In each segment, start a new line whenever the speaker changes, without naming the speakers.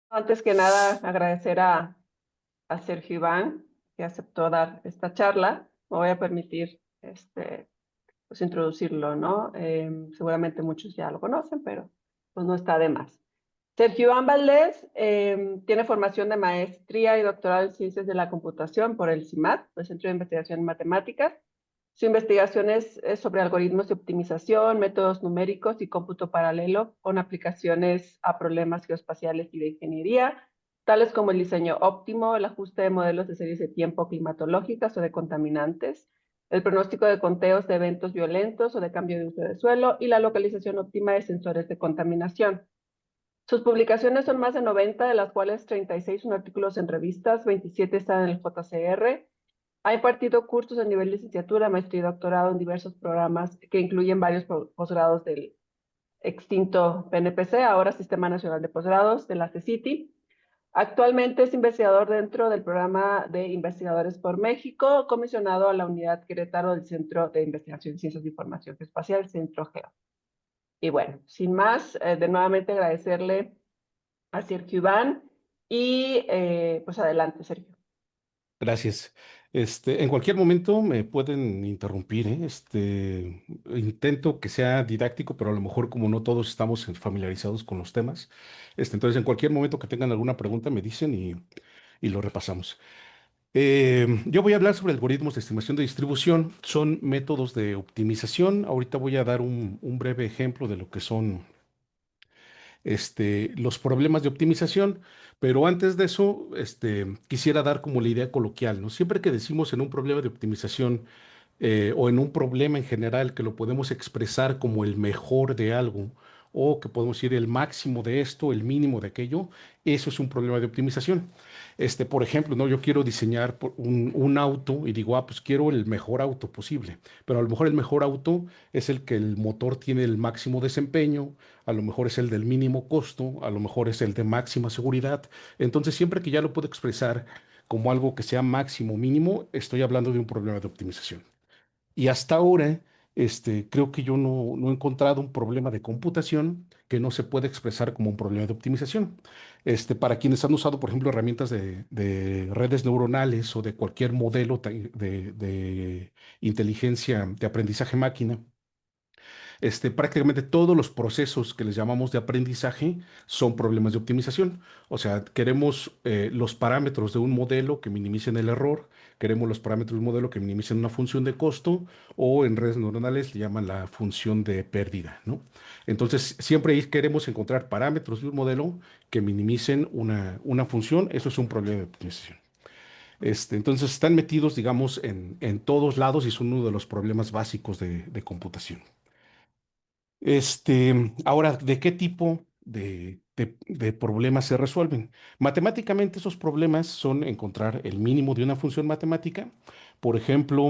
Antes que nada, agradecer a Sergio Iván, que aceptó dar esta charla. Me voy a permitir pues introducirlo, ¿no? Seguramente muchos ya lo conocen, pero pues no está de más. Sergio Iván Valdés tiene formación de maestría y doctorado en Ciencias de la Computación por el CIMAT, el Centro de Investigación en Matemáticas. Su investigación es sobre algoritmos de optimización, métodos numéricos y cómputo paralelo con aplicaciones a problemas geoespaciales y de ingeniería, tales como el diseño óptimo, el ajuste de modelos de series de tiempo climatológicas o de contaminantes, el pronóstico de conteos de eventos violentos o de cambio de uso de suelo y la localización óptima de sensores de contaminación. Sus publicaciones son más de 90, de las cuales 36 son artículos en revistas, 27 están en el JCR. Ha impartido cursos a nivel licenciatura, maestría y doctorado en diversos programas que incluyen varios posgrados del extinto PNPC, ahora Sistema Nacional de Posgrados de la CECITI. Actualmente es investigador dentro del programa de Investigadores por México, comisionado a la Unidad Querétaro del Centro de Investigación en Ciencias de Información Espacial, Centro Geo. Y bueno, sin más, de nuevamente agradecerle a Sergio Iván y pues adelante, Sergio.
Gracias. En cualquier momento me pueden interrumpir, ¿eh? Intento que sea didáctico, pero a lo mejor como no todos estamos familiarizados con los temas, entonces en cualquier momento que tengan alguna pregunta me dicen y lo repasamos. Yo voy a hablar sobre algoritmos de estimación de distribución. Son métodos de optimización. Ahorita voy a dar un breve ejemplo de lo que son los problemas de optimización, pero antes de eso, quisiera dar como la idea coloquial, ¿no? Siempre que decimos en un problema de optimización o en un problema en general que lo podemos expresar como el mejor de algo o que podemos decir el máximo de esto, el mínimo de aquello, eso es un problema de optimización. Por ejemplo, ¿no? Yo quiero diseñar un auto y digo, pues quiero el mejor auto posible, pero a lo mejor el mejor auto es el que el motor tiene el máximo desempeño, a lo mejor es el del mínimo costo, a lo mejor es el de máxima seguridad. Entonces, siempre que ya lo puedo expresar como algo que sea máximo o mínimo, estoy hablando de un problema de optimización. Y hasta ahora, creo que yo no he encontrado un problema de computación que no se pueda expresar como un problema de optimización. Para quienes han usado, por ejemplo, herramientas de redes neuronales o de cualquier modelo de inteligencia de aprendizaje máquina, prácticamente todos los procesos que les llamamos de aprendizaje son problemas de optimización. O sea, queremos los parámetros de un modelo que minimicen el error, queremos los parámetros de un modelo que minimicen una función de costo, o en redes neuronales le llaman la función de pérdida, ¿no? Entonces, siempre ahí queremos encontrar parámetros de un modelo que minimicen una función. Eso es un problema de optimización. Entonces, están metidos, digamos, en todos lados y son uno de los problemas básicos de computación. Ahora, ¿de qué tipo de problemas se resuelven? Matemáticamente, esos problemas son encontrar el mínimo de una función matemática. Por ejemplo,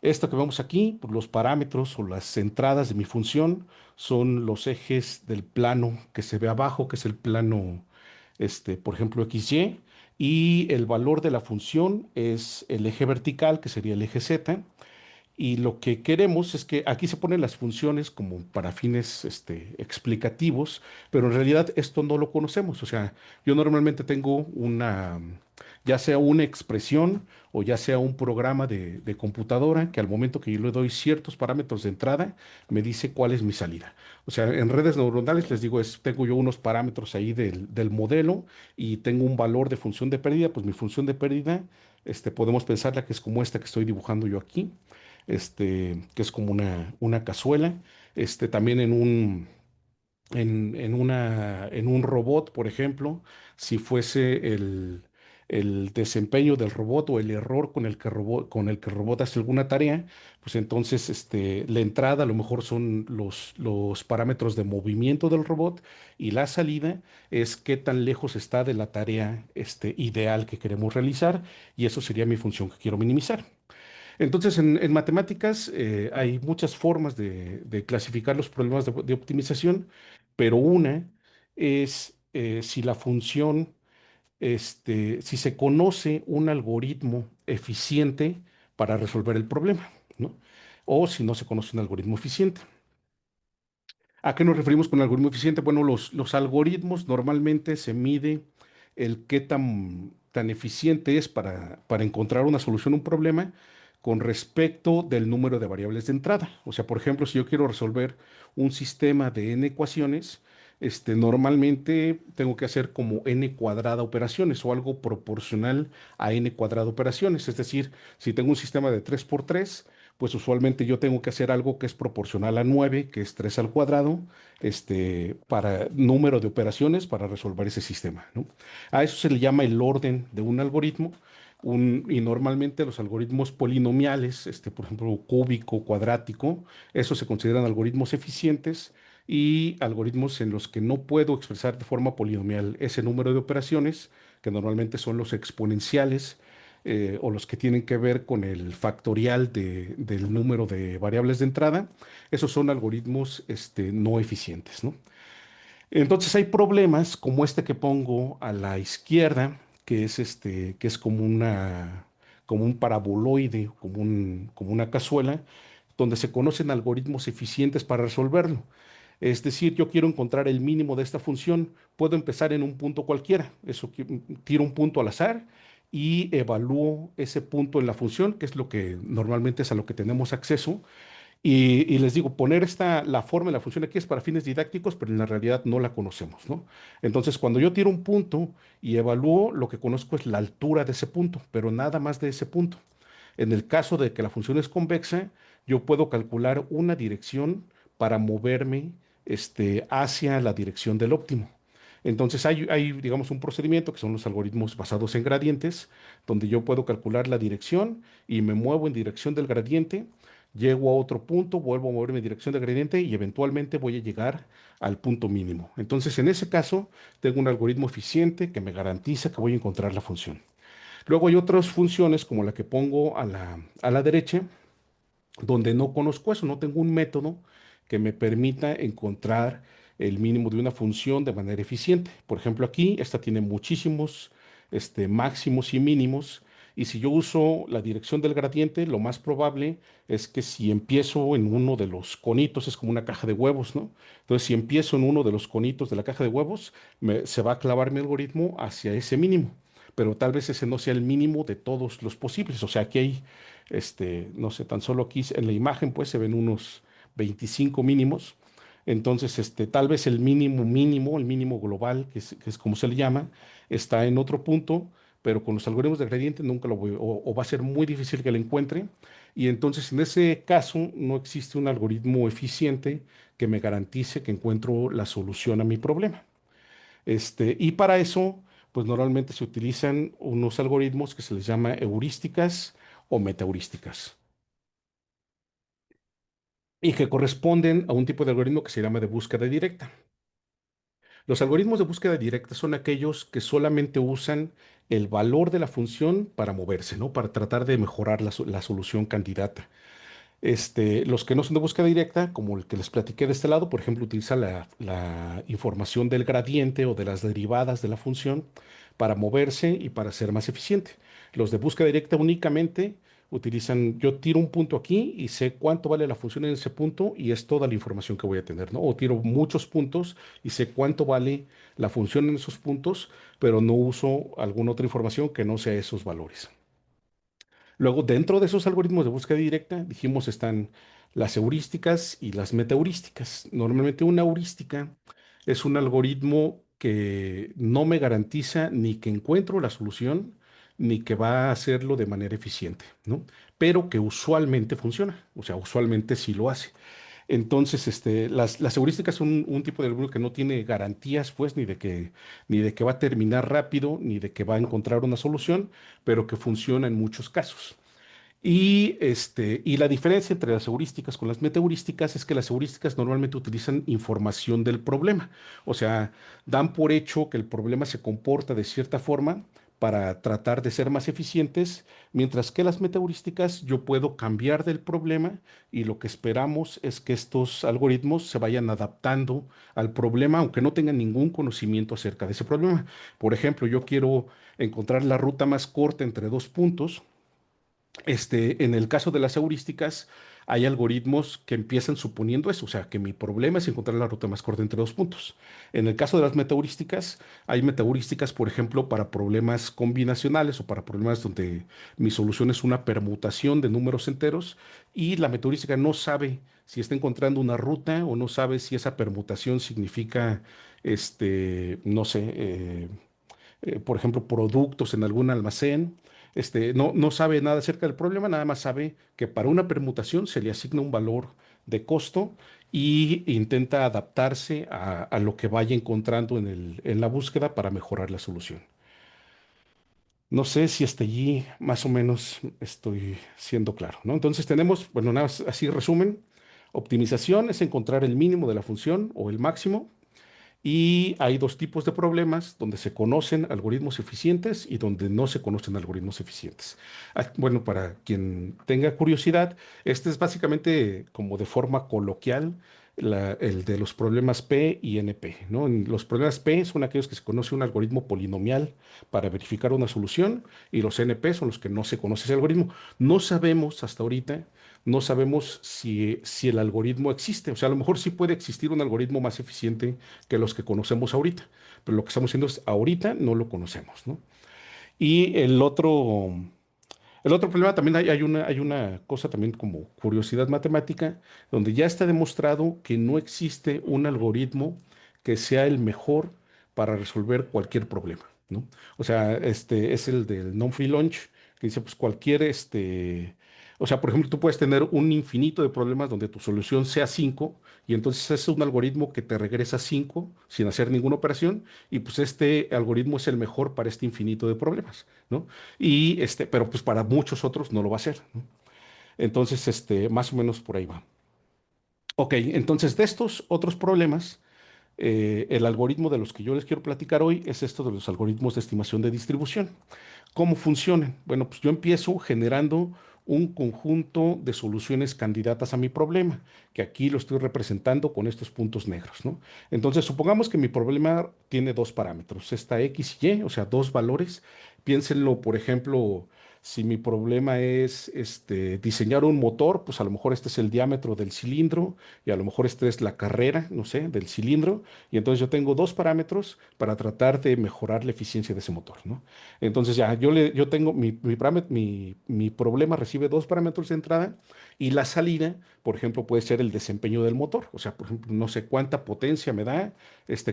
esto que vemos aquí, pues, los parámetros o las entradas de mi función son los ejes del plano que se ve abajo, que es el plano, por ejemplo, XY, y el valor de la función es el eje vertical, que sería el eje Z. Y lo que queremos es que aquí se ponen las funciones como para fines explicativos, pero en realidad esto no lo conocemos. O sea, yo normalmente tengo ya sea una expresión o ya sea un programa de computadora que al momento que yo le doy ciertos parámetros de entrada, me dice cuál es mi salida. O sea, en redes neuronales les digo, tengo yo unos parámetros ahí del modelo y tengo un valor de función de pérdida, pues mi función de pérdida, podemos pensarla que es como esta que estoy dibujando yo aquí, que es como una cazuela, también en un robot, por ejemplo, si fuese el desempeño del robot o el error con el que el robot hace alguna tarea, pues entonces la entrada a lo mejor son los parámetros de movimiento del robot y la salida es qué tan lejos está de la tarea ideal que queremos realizar y eso sería mi función que quiero minimizar. Entonces, en matemáticas hay muchas formas de clasificar los problemas de optimización, pero una es si la función, si se conoce un algoritmo eficiente para resolver el problema, ¿no? O si no se conoce un algoritmo eficiente. ¿A qué nos referimos con algoritmo eficiente? Bueno, los algoritmos normalmente se mide. el qué tan eficiente es para encontrar una solución a un problema con respecto del número de variables de entrada. O sea, por ejemplo, si yo quiero resolver un sistema de n ecuaciones, normalmente tengo que hacer como n cuadrada operaciones o algo proporcional a n cuadrada operaciones. Es decir, si tengo un sistema de 3 por 3, pues usualmente yo tengo que hacer algo que es proporcional a 9, que es 3 al cuadrado, para número de operaciones para resolver ese sistema, ¿no? A eso se le llama el orden de un algoritmo. Y normalmente los algoritmos polinomiales, por ejemplo, cúbico, cuadrático, esos se consideran algoritmos eficientes y algoritmos en los que no puedo expresar de forma polinomial ese número de operaciones, que normalmente son los exponenciales, o los que tienen que ver con el factorial del número de variables de entrada. Esos son algoritmos, no eficientes, ¿no? Entonces hay problemas como este que pongo a la izquierda, que es como un paraboloide, como una cazuela, donde se conocen algoritmos eficientes para resolverlo. Es decir, yo quiero encontrar el mínimo de esta función. Puedo empezar en un punto cualquiera. Tiro un punto al azar y evalúo ese punto en la función, que es lo que normalmente es a lo que tenemos acceso. Y les digo, la forma de la función aquí es para fines didácticos, pero en la realidad no la conocemos, ¿no? Entonces, cuando yo tiro un punto y evalúo, lo que conozco es la altura de ese punto, pero nada más de ese punto. En el caso de que la función es convexa, yo puedo calcular una dirección para moverme, hacia la dirección del óptimo. Entonces digamos, un procedimiento que son los algoritmos basados en gradientes, donde yo puedo calcular la dirección y me muevo en dirección del gradiente, llego a otro punto, vuelvo a moverme en dirección del gradiente y eventualmente voy a llegar al punto mínimo. Entonces, en ese caso, tengo un algoritmo eficiente que me garantiza que voy a encontrar la función. Luego hay otras funciones como la que pongo a la derecha, donde no conozco eso, no tengo un método que me permita encontrar el mínimo de una función de manera eficiente. Por ejemplo, aquí esta tiene muchísimos, máximos y mínimos. Y si yo uso la dirección del gradiente, lo más probable es que si empiezo en uno de los conitos, es como una caja de huevos, ¿no? Entonces, si empiezo en uno de los conitos de la caja de huevos, se va a clavar mi algoritmo hacia ese mínimo, pero tal vez ese no sea el mínimo de todos los posibles. O sea, aquí hay, no sé, tan solo aquí en la imagen, pues se ven unos 25 mínimos. Entonces, tal vez el mínimo mínimo, el mínimo global, que es como se le llama, está en otro punto, pero con los algoritmos de gradiente nunca lo voy, o va a ser muy difícil que lo encuentre. Y entonces, en ese caso, no existe un algoritmo eficiente que me garantice que encuentro la solución a mi problema. Y para eso, pues normalmente se utilizan unos algoritmos que se les llama heurísticas o metaheurísticas y que corresponden a un tipo de algoritmo que se llama de búsqueda directa. Los algoritmos de búsqueda directa son aquellos que solamente usan el valor de la función para moverse, ¿no? Para tratar de mejorar la solución candidata. Los que no son de búsqueda directa, como el que les platiqué de este lado, por ejemplo, utiliza la información del gradiente o de las derivadas de la función para moverse y para ser más eficiente. Los de búsqueda directa únicamente utilizan, yo tiro un punto aquí y sé cuánto vale la función en ese punto y es toda la información que voy a tener, ¿no? O tiro muchos puntos y sé cuánto vale la función en esos puntos, pero no uso alguna otra información que no sea esos valores. Luego, dentro de esos algoritmos de búsqueda directa, dijimos están las heurísticas y las metaheurísticas. Normalmente una heurística es un algoritmo que no me garantiza ni que encuentro la solución, ni que va a hacerlo de manera eficiente, ¿no? Pero que usualmente funciona, o sea, usualmente sí lo hace. Entonces, las heurísticas son un tipo de algoritmo que no tiene garantías, pues, ni de que va a terminar rápido, ni de que va a encontrar una solución, pero que funciona en muchos casos. Y la diferencia entre las heurísticas con las metaheurísticas es que las heurísticas normalmente utilizan información del problema. O sea, dan por hecho que el problema se comporta de cierta forma para tratar de ser más eficientes, mientras que las metaheurísticas yo puedo cambiar del problema y lo que esperamos es que estos algoritmos se vayan adaptando al problema, aunque no tengan ningún conocimiento acerca de ese problema. Por ejemplo, yo quiero encontrar la ruta más corta entre dos puntos. En el caso de las heurísticas, hay algoritmos que empiezan suponiendo eso, o sea, que mi problema es encontrar la ruta más corta entre dos puntos. En el caso de las metaheurísticas, hay metaheurísticas, por ejemplo, para problemas combinacionales o para problemas donde mi solución es una permutación de números enteros y la metaheurística no sabe si está encontrando una ruta o no sabe si esa permutación significa, no sé, por ejemplo, productos en algún almacén. No sabe nada acerca del problema, nada más sabe que para una permutación se le asigna un valor de costo y intenta adaptarse a lo que vaya encontrando en la búsqueda para mejorar la solución. No sé si hasta allí más o menos estoy siendo claro, ¿no? Entonces tenemos, bueno, nada más así resumen, optimización es encontrar el mínimo de la función o el máximo. Y hay dos tipos de problemas donde se conocen algoritmos eficientes y donde no se conocen algoritmos eficientes. Bueno, para quien tenga curiosidad, este es básicamente como de forma coloquial el de los problemas P y NP, ¿no? Los problemas P son aquellos que se conoce un algoritmo polinomial para verificar una solución y los NP son los que no se conoce ese algoritmo. No sabemos hasta ahorita, no sabemos si el algoritmo existe. O sea, a lo mejor sí puede existir un algoritmo más eficiente que los que conocemos ahorita. Pero lo que estamos haciendo es ahorita no lo conocemos, ¿no? Y el otro problema también hay una cosa también como curiosidad matemática, donde ya está demostrado que no existe un algoritmo que sea el mejor para resolver cualquier problema, ¿no? O sea, este es el del non-free lunch, que dice, pues o sea, por ejemplo, tú puedes tener un infinito de problemas donde tu solución sea 5 y entonces es un algoritmo que te regresa 5 sin hacer ninguna operación y pues este algoritmo es el mejor para este infinito de problemas, ¿no? Pero pues para muchos otros no lo va a hacer, ¿no? Entonces, más o menos por ahí va. Ok, entonces de estos otros problemas, el algoritmo de los que yo les quiero platicar hoy es esto de los algoritmos de estimación de distribución. ¿Cómo funcionan? Bueno, pues yo empiezo generando un conjunto de soluciones candidatas a mi problema, que aquí lo estoy representando con estos puntos negros, ¿no? Entonces, supongamos que mi problema tiene dos parámetros, esta X y Y, o sea, dos valores. Piénsenlo, por ejemplo, si mi problema es diseñar un motor, pues a lo mejor este es el diámetro del cilindro y a lo mejor este es la carrera, no sé, del cilindro. Y entonces yo tengo dos parámetros para tratar de mejorar la eficiencia de ese motor, ¿no? Entonces ya, yo tengo mi problema recibe dos parámetros de entrada y la salida, por ejemplo, puede ser el desempeño del motor. O sea, por ejemplo, no sé cuánta potencia me da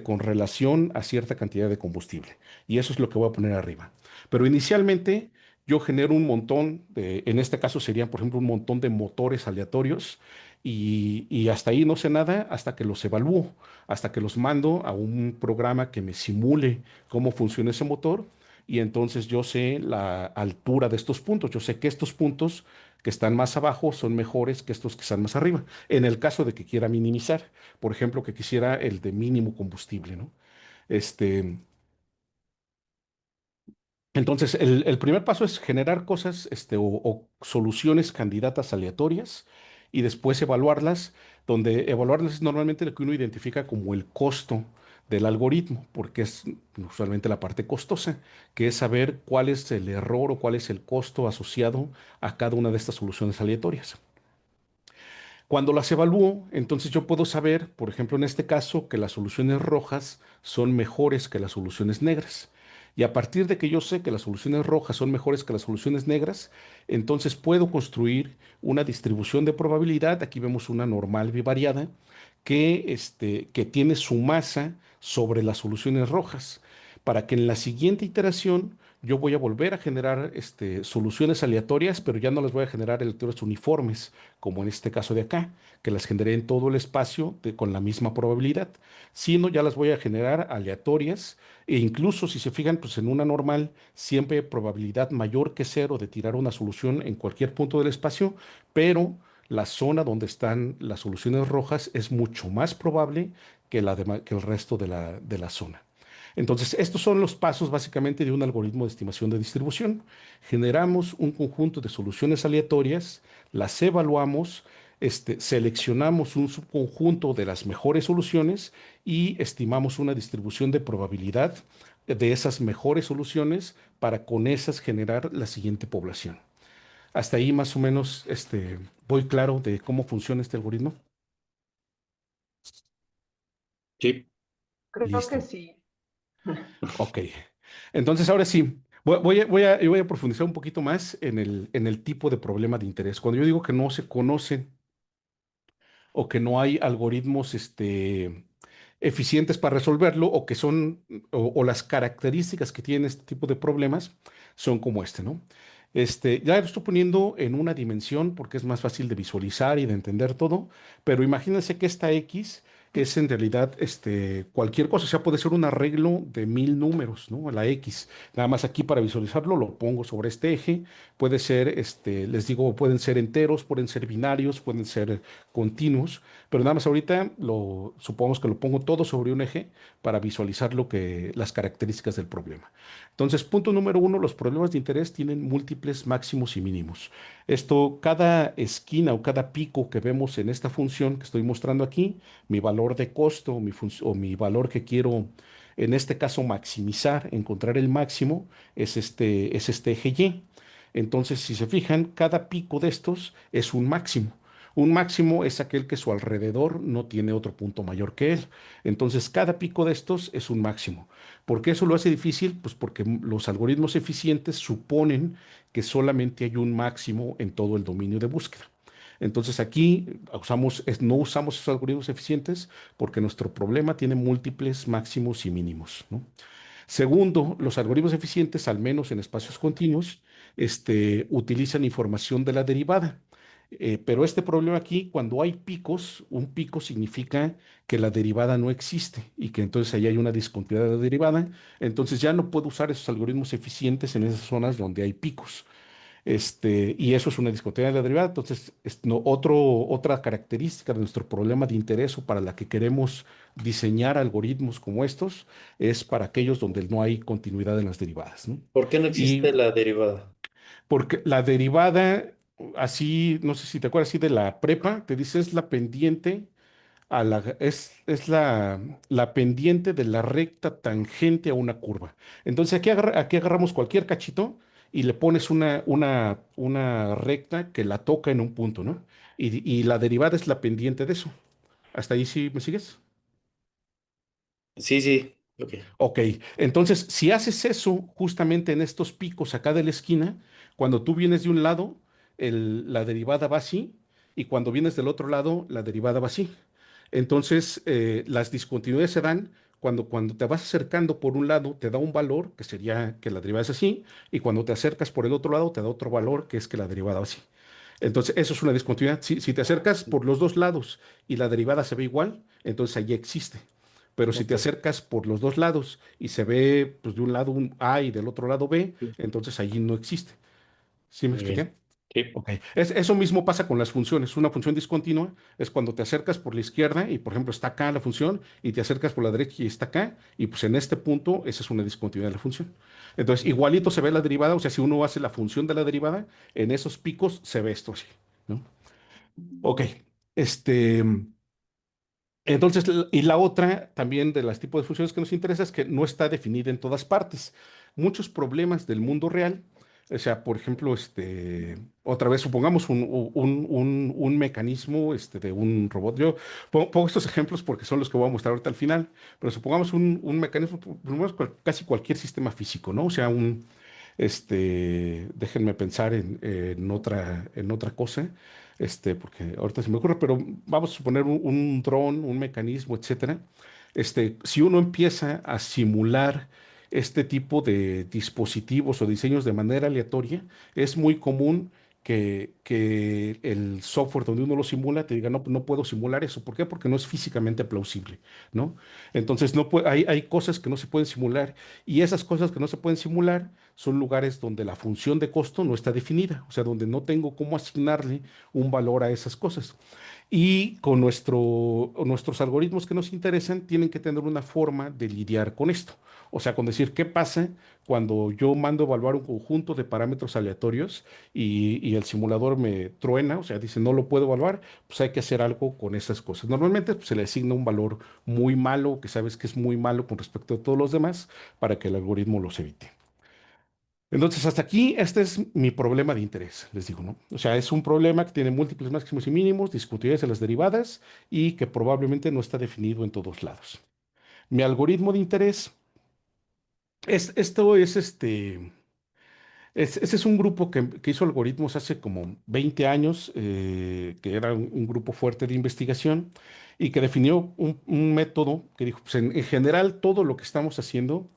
con relación a cierta cantidad de combustible. Y eso es lo que voy a poner arriba. Pero inicialmente yo genero un montón en este caso serían, por ejemplo, un montón de motores aleatorios. Y hasta ahí no sé nada hasta que los evalúo, hasta que los mando a un programa que me simule cómo funciona ese motor y entonces yo sé la altura de estos puntos. Yo sé que estos puntos que están más abajo son mejores que estos que están más arriba. En el caso de que quiera minimizar, por ejemplo, que quisiera el de mínimo combustible, ¿no? Este, entonces, el primer paso es generar cosas, o soluciones candidatas aleatorias y después evaluarlas, donde evaluarlas es normalmente lo que uno identifica como el costo del algoritmo, porque es usualmente la parte costosa, que es saber cuál es el error o cuál es el costo asociado a cada una de estas soluciones aleatorias. Cuando las evalúo, entonces yo puedo saber, por ejemplo, en este caso, que las soluciones rojas son mejores que las soluciones negras. Y a partir de que yo sé que las soluciones rojas son mejores que las soluciones negras, entonces puedo construir una distribución de probabilidad. Aquí vemos una normal bivariada que tiene su masa sobre las soluciones rojas, para que en la siguiente iteración yo voy a volver a generar soluciones aleatorias, pero ya no las voy a generar aleatorias uniformes, como en este caso de acá, que las generé en todo el espacio con la misma probabilidad, sino ya las voy a generar aleatorias e incluso si se fijan, pues en una normal siempre hay probabilidad mayor que cero de tirar una solución en cualquier punto del espacio, pero la zona donde están las soluciones rojas es mucho más probable que el resto de la zona. Entonces, estos son los pasos básicamente de un algoritmo de estimación de distribución. Generamos un conjunto de soluciones aleatorias, las evaluamos, seleccionamos un subconjunto de las mejores soluciones y estimamos una distribución de probabilidad de esas mejores soluciones para con esas generar la siguiente población. Hasta ahí más o menos voy claro de cómo funciona este algoritmo.
Sí.
Creo que
Listo.
sí.
Ok. Entonces, ahora sí, voy a profundizar un poquito más en el tipo de problema de interés. Cuando yo digo que no se conocen o que no hay algoritmos eficientes para resolverlo o que son, o las características que tienen este tipo de problemas son como este, ¿no? Ya lo estoy poniendo en una dimensión porque es más fácil de visualizar y de entender todo, pero imagínense que esta X es en realidad cualquier cosa, o sea, puede ser un arreglo de 1000 números, ¿no? La X. Nada más aquí para visualizarlo lo pongo sobre este eje. Puede ser, les digo, pueden ser enteros, pueden ser binarios, pueden ser continuos, pero nada más ahorita supongamos que lo pongo todo sobre un eje para visualizar las características del problema. Entonces, punto número uno, los problemas de interés tienen múltiples máximos y mínimos. Cada esquina o cada pico que vemos en esta función que estoy mostrando aquí, mi valor de costo o mi valor que quiero, en este caso, maximizar, encontrar el máximo, es este eje Y. Entonces, si se fijan, cada pico de estos es un máximo. Un máximo es aquel que su alrededor no tiene otro punto mayor que él. Entonces, cada pico de estos es un máximo. ¿Por qué eso lo hace difícil? Pues porque los algoritmos eficientes suponen que solamente hay un máximo en todo el dominio de búsqueda. Entonces aquí no usamos esos algoritmos eficientes porque nuestro problema tiene múltiples máximos y mínimos, ¿no? Segundo, los algoritmos eficientes, al menos en espacios continuos, utilizan información de la derivada. Pero este problema aquí, cuando hay picos, un pico significa que la derivada no existe y que entonces ahí hay una discontinuidad de la derivada. Entonces ya no puedo usar esos algoritmos eficientes en esas zonas donde hay picos. Y eso es una discontinuidad de la derivada. Entonces, otra característica de nuestro problema de interés o para la que queremos diseñar algoritmos como estos es para aquellos donde no hay continuidad en las derivadas, ¿no?
¿Por qué no
Y
existe la derivada?
porque la derivada, así, no sé si te acuerdas así de la prepa, te dice es la pendiente es la pendiente de la recta tangente a una curva. Entonces aquí agarramos cualquier cachito y le pones una recta que la toca en un punto, ¿no? Y la derivada es la pendiente de eso. ¿Hasta ahí sí me sigues?
Sí, sí, ok.
Ok, entonces si haces eso justamente en estos picos acá de la esquina, cuando tú vienes de un lado, la derivada va así, y cuando vienes del otro lado, la derivada va así. Entonces, las discontinuidades se dan cuando te vas acercando por un lado, te da un valor, que sería que la derivada es así, y cuando te acercas por el otro lado, te da otro valor, que es que la derivada va así. Entonces, eso es una discontinuidad. Si te acercas por los dos lados y la derivada se ve igual, entonces allí existe. Pero si te
Ok.
acercas por los dos lados y se ve pues, de un lado un A y del otro lado B,
Sí.
entonces allí no existe. ¿Sí me
Muy bien.
expliqué?
Sí.
Ok. Eso mismo pasa con las funciones. Una función discontinua es cuando te acercas por la izquierda y, por ejemplo, está acá la función y te acercas por la derecha y está acá. Y pues en este punto, esa es una discontinuidad de la función. Entonces, igualito se ve la derivada. O sea, si uno hace la función de la derivada, en esos picos se ve esto así, ¿no? Ok. Este. Entonces, y la otra también de las tipos de funciones que nos interesa es que no está definida en todas partes. Muchos problemas del mundo real, o sea, por ejemplo, otra vez supongamos un mecanismo de un robot. Yo pongo estos ejemplos porque son los que voy a mostrar ahorita al final, pero supongamos un mecanismo, supongamos casi cualquier sistema físico, ¿no? O sea, déjenme pensar en otra cosa porque ahorita se me ocurre, pero vamos a suponer un dron, un mecanismo, etcétera. Si uno empieza a simular este tipo de dispositivos o diseños de manera aleatoria, es muy común que el software donde uno lo simula te diga, no, no puedo simular eso. ¿Por qué? Porque no es físicamente plausible, ¿no? Entonces, hay cosas que no se pueden simular y esas cosas que no se pueden simular son lugares donde la función de costo no está definida, o sea, donde no tengo cómo asignarle un valor a esas cosas. Y con nuestros algoritmos que nos interesan, tienen que tener una forma de lidiar con esto. O sea, con decir, ¿qué pasa cuando yo mando evaluar un conjunto de parámetros aleatorios y el simulador me truena? O sea, dice, no lo puedo evaluar, pues hay que hacer algo con esas cosas. Normalmente pues, se le asigna un valor muy malo, que sabes que es muy malo con respecto a todos los demás, para que el algoritmo los evite. Entonces, hasta aquí, este es mi problema de interés, les digo, ¿no? O sea, es un problema que tiene múltiples máximos y mínimos, discutibles en las derivadas y que probablemente no está definido en todos lados. Mi algoritmo de interés esto es ese es un grupo que hizo algoritmos hace como 20 años, que era un grupo fuerte de investigación y que definió un método que dijo, pues en general todo lo que estamos haciendo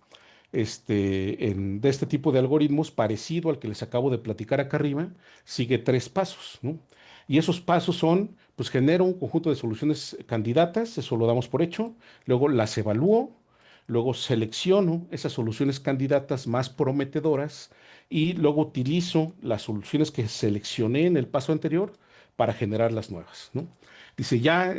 de este tipo de algoritmos, parecido al que les acabo de platicar acá arriba, sigue tres pasos, ¿no? Y esos pasos son, pues genero un conjunto de soluciones candidatas, eso lo damos por hecho, luego las evalúo, luego selecciono esas soluciones candidatas más prometedoras y luego utilizo las soluciones que seleccioné en el paso anterior para generar las nuevas, ¿no? Dice, ya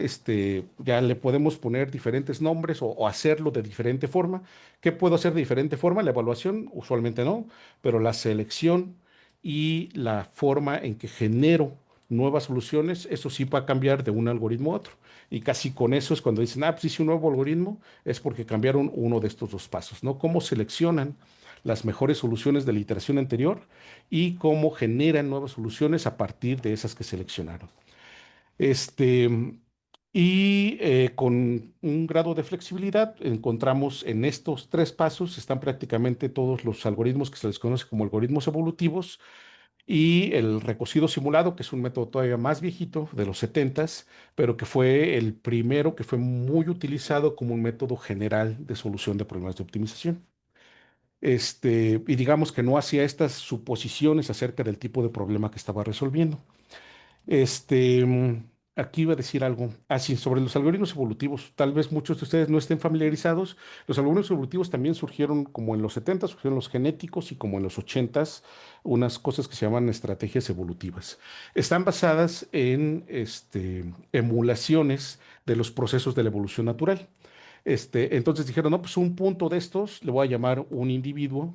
le podemos poner diferentes nombres o hacerlo de diferente forma. ¿Qué puedo hacer de diferente forma? La evaluación, usualmente no, pero la selección y la forma en que genero nuevas soluciones, eso sí va a cambiar de un algoritmo a otro. Y casi con eso es cuando dicen, pues hice un nuevo algoritmo, es porque cambiaron uno de estos dos pasos, ¿no? Cómo seleccionan las mejores soluciones de la iteración anterior y cómo generan nuevas soluciones a partir de esas que seleccionaron. Este, con un grado de flexibilidad encontramos en estos tres pasos, están prácticamente todos los algoritmos que se les conoce como algoritmos evolutivos y el recocido simulado, que es un método todavía más viejito, de los setentas, pero que fue el primero que fue muy utilizado como un método general de solución de problemas de optimización. Y digamos que no hacía estas suposiciones acerca del tipo de problema que estaba resolviendo. Este, mm, Aquí iba a decir algo así sobre los algoritmos evolutivos. Tal vez muchos de ustedes no estén familiarizados. Los algoritmos evolutivos también surgieron como en los 70, surgieron los genéticos y como en los 80, unas cosas que se llaman estrategias evolutivas. Están basadas en emulaciones de los procesos de la evolución natural. Entonces dijeron, no, pues un punto de estos le voy a llamar un individuo.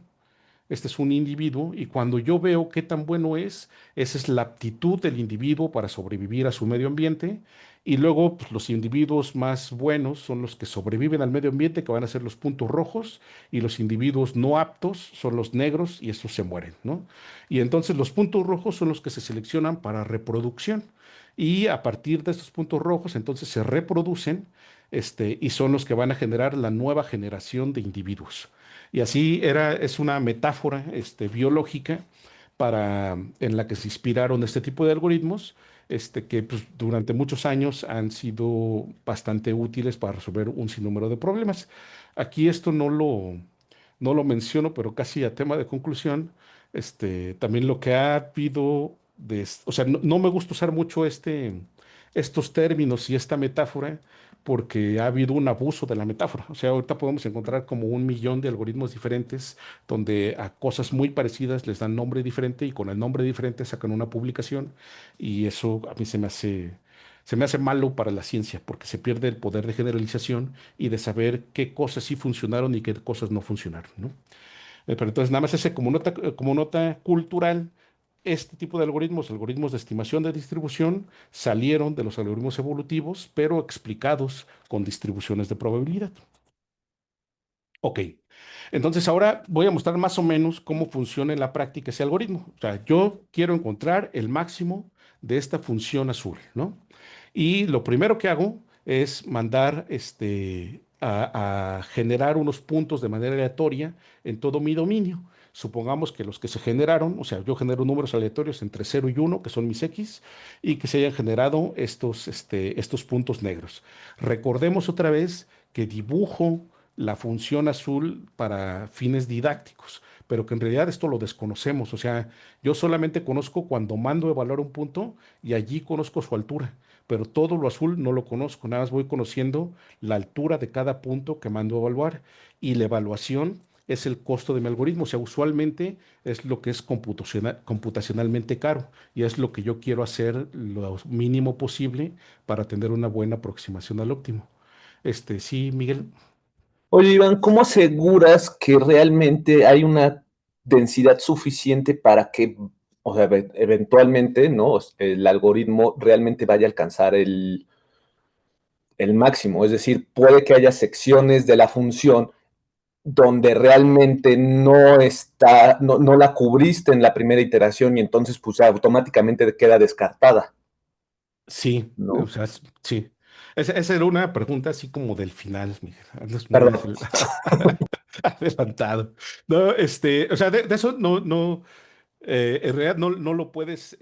Este es un individuo y cuando yo veo qué tan bueno es, esa es la aptitud del individuo para sobrevivir a su medio ambiente. Y luego pues, los individuos más buenos son los que sobreviven al medio ambiente, que van a ser los puntos rojos, y los individuos no aptos son los negros y estos se mueren, ¿no? Y entonces los puntos rojos son los que se seleccionan para reproducción. Y a partir de estos puntos rojos, entonces se reproducen, y son los que van a generar la nueva generación de individuos. Y así es una metáfora biológica en la que se inspiraron este tipo de algoritmos, que pues, durante muchos años han sido bastante útiles para resolver un sinnúmero de problemas. Aquí esto no lo menciono, pero casi a tema de conclusión, también lo que ha habido o sea, no me gusta usar mucho estos términos y esta metáfora porque ha habido un abuso de la metáfora. O sea, ahorita podemos encontrar como 1 millón de algoritmos diferentes donde a cosas muy parecidas les dan nombre diferente y con el nombre diferente sacan una publicación y eso a mí se me hace malo para la ciencia porque se pierde el poder de generalización y de saber qué cosas sí funcionaron y qué cosas no funcionaron, ¿no? Pero entonces, nada más ese como nota cultural, este tipo de algoritmos, algoritmos de estimación de distribución, salieron de los algoritmos evolutivos, pero explicados con distribuciones de probabilidad. Ok, entonces ahora voy a mostrar más o menos cómo funciona en la práctica ese algoritmo. O sea, yo quiero encontrar el máximo de esta función azul, ¿no? Y lo primero que hago es mandar a generar unos puntos de manera aleatoria en todo mi dominio. Supongamos que los que se generaron, o sea, yo genero números aleatorios entre 0 y 1, que son mis X, y que se hayan generado estos puntos negros. Recordemos otra vez que dibujo la función azul para fines didácticos, pero que en realidad esto lo desconocemos. O sea, yo solamente conozco cuando mando a evaluar un punto y allí conozco su altura, pero todo lo azul no lo conozco, nada más voy conociendo la altura de cada punto que mando a evaluar y la evaluación es el costo de mi algoritmo, o sea, usualmente es lo que es computacionalmente caro y es lo que yo quiero hacer lo mínimo posible para tener una buena aproximación al óptimo. Sí, Miguel.
Oye, Iván, ¿cómo aseguras que realmente hay una densidad suficiente para que, o sea, eventualmente, ¿no? El algoritmo realmente vaya a alcanzar el máximo? Es decir, puede que haya secciones de la función donde realmente no la cubriste en la primera iteración y entonces pues automáticamente queda descartada,
Sí, o
¿no?
sea, sí. Esa era una pregunta así como del final, Miguel. Andas muy
Perdón.
adelantado. No, o sea, de eso no, en realidad no lo puedes,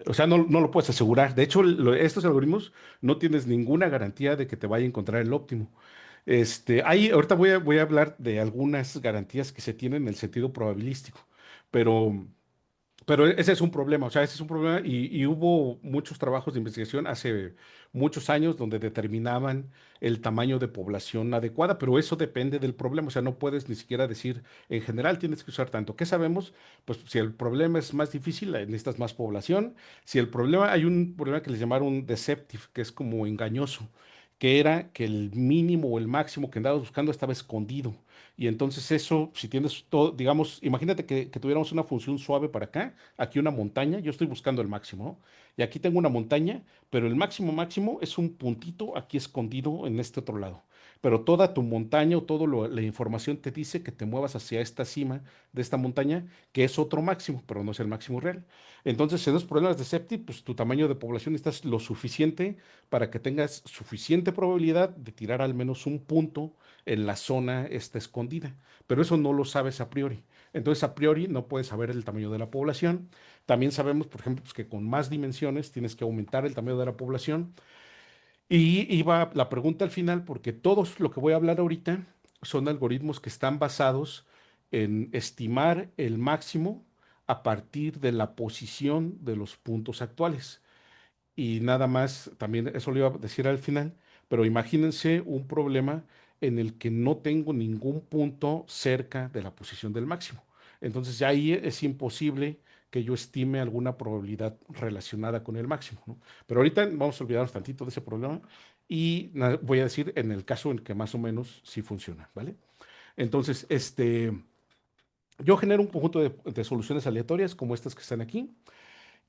o sea, no lo puedes asegurar. De hecho, estos algoritmos no tienes ninguna garantía de que te vaya a encontrar el óptimo. Ahorita voy a hablar de algunas garantías que se tienen en el sentido probabilístico, pero ese es un problema, o sea, ese es un problema y hubo muchos trabajos de investigación hace muchos años donde determinaban el tamaño de población adecuada, pero eso depende del problema, o sea, no puedes ni siquiera decir en general tienes que usar tanto. ¿Qué sabemos? Pues si el problema es más difícil, necesitas más población. Si el problema, hay un problema que les llamaron deceptive, que es como engañoso, que era que el mínimo o el máximo que andabas buscando estaba escondido. Y entonces eso, si tienes todo, digamos, imagínate que tuviéramos una función suave para acá, aquí una montaña, yo estoy buscando el máximo, ¿no? Y aquí tengo una montaña, pero el máximo máximo es un puntito aquí escondido en este otro lado. Pero toda tu montaña o toda la información te dice que te muevas hacia esta cima de esta montaña, que es otro máximo, pero no es el máximo real. Entonces, en los problemas de SEPTI, pues tu tamaño de población estás lo suficiente para que tengas suficiente probabilidad de tirar al menos un punto en la zona está escondida, pero eso no lo sabes a priori. Entonces, a priori no puedes saber el tamaño de la población. También sabemos, por ejemplo, pues, que con más dimensiones tienes que aumentar el tamaño de la población. Y iba la pregunta al final, porque todos lo que voy a hablar ahorita son algoritmos que están basados en estimar el máximo a partir de la posición de los puntos actuales. Y nada más, también eso lo iba a decir al final, pero imagínense un problema en el que no tengo ningún punto cerca de la posición del máximo. Entonces ya ahí es imposible que yo estime alguna probabilidad relacionada con el máximo, ¿no? Pero ahorita vamos a olvidarnos tantito de ese problema y voy a decir en el caso en que más o menos sí funciona, ¿vale? Entonces, yo genero un conjunto de soluciones aleatorias como estas que están aquí.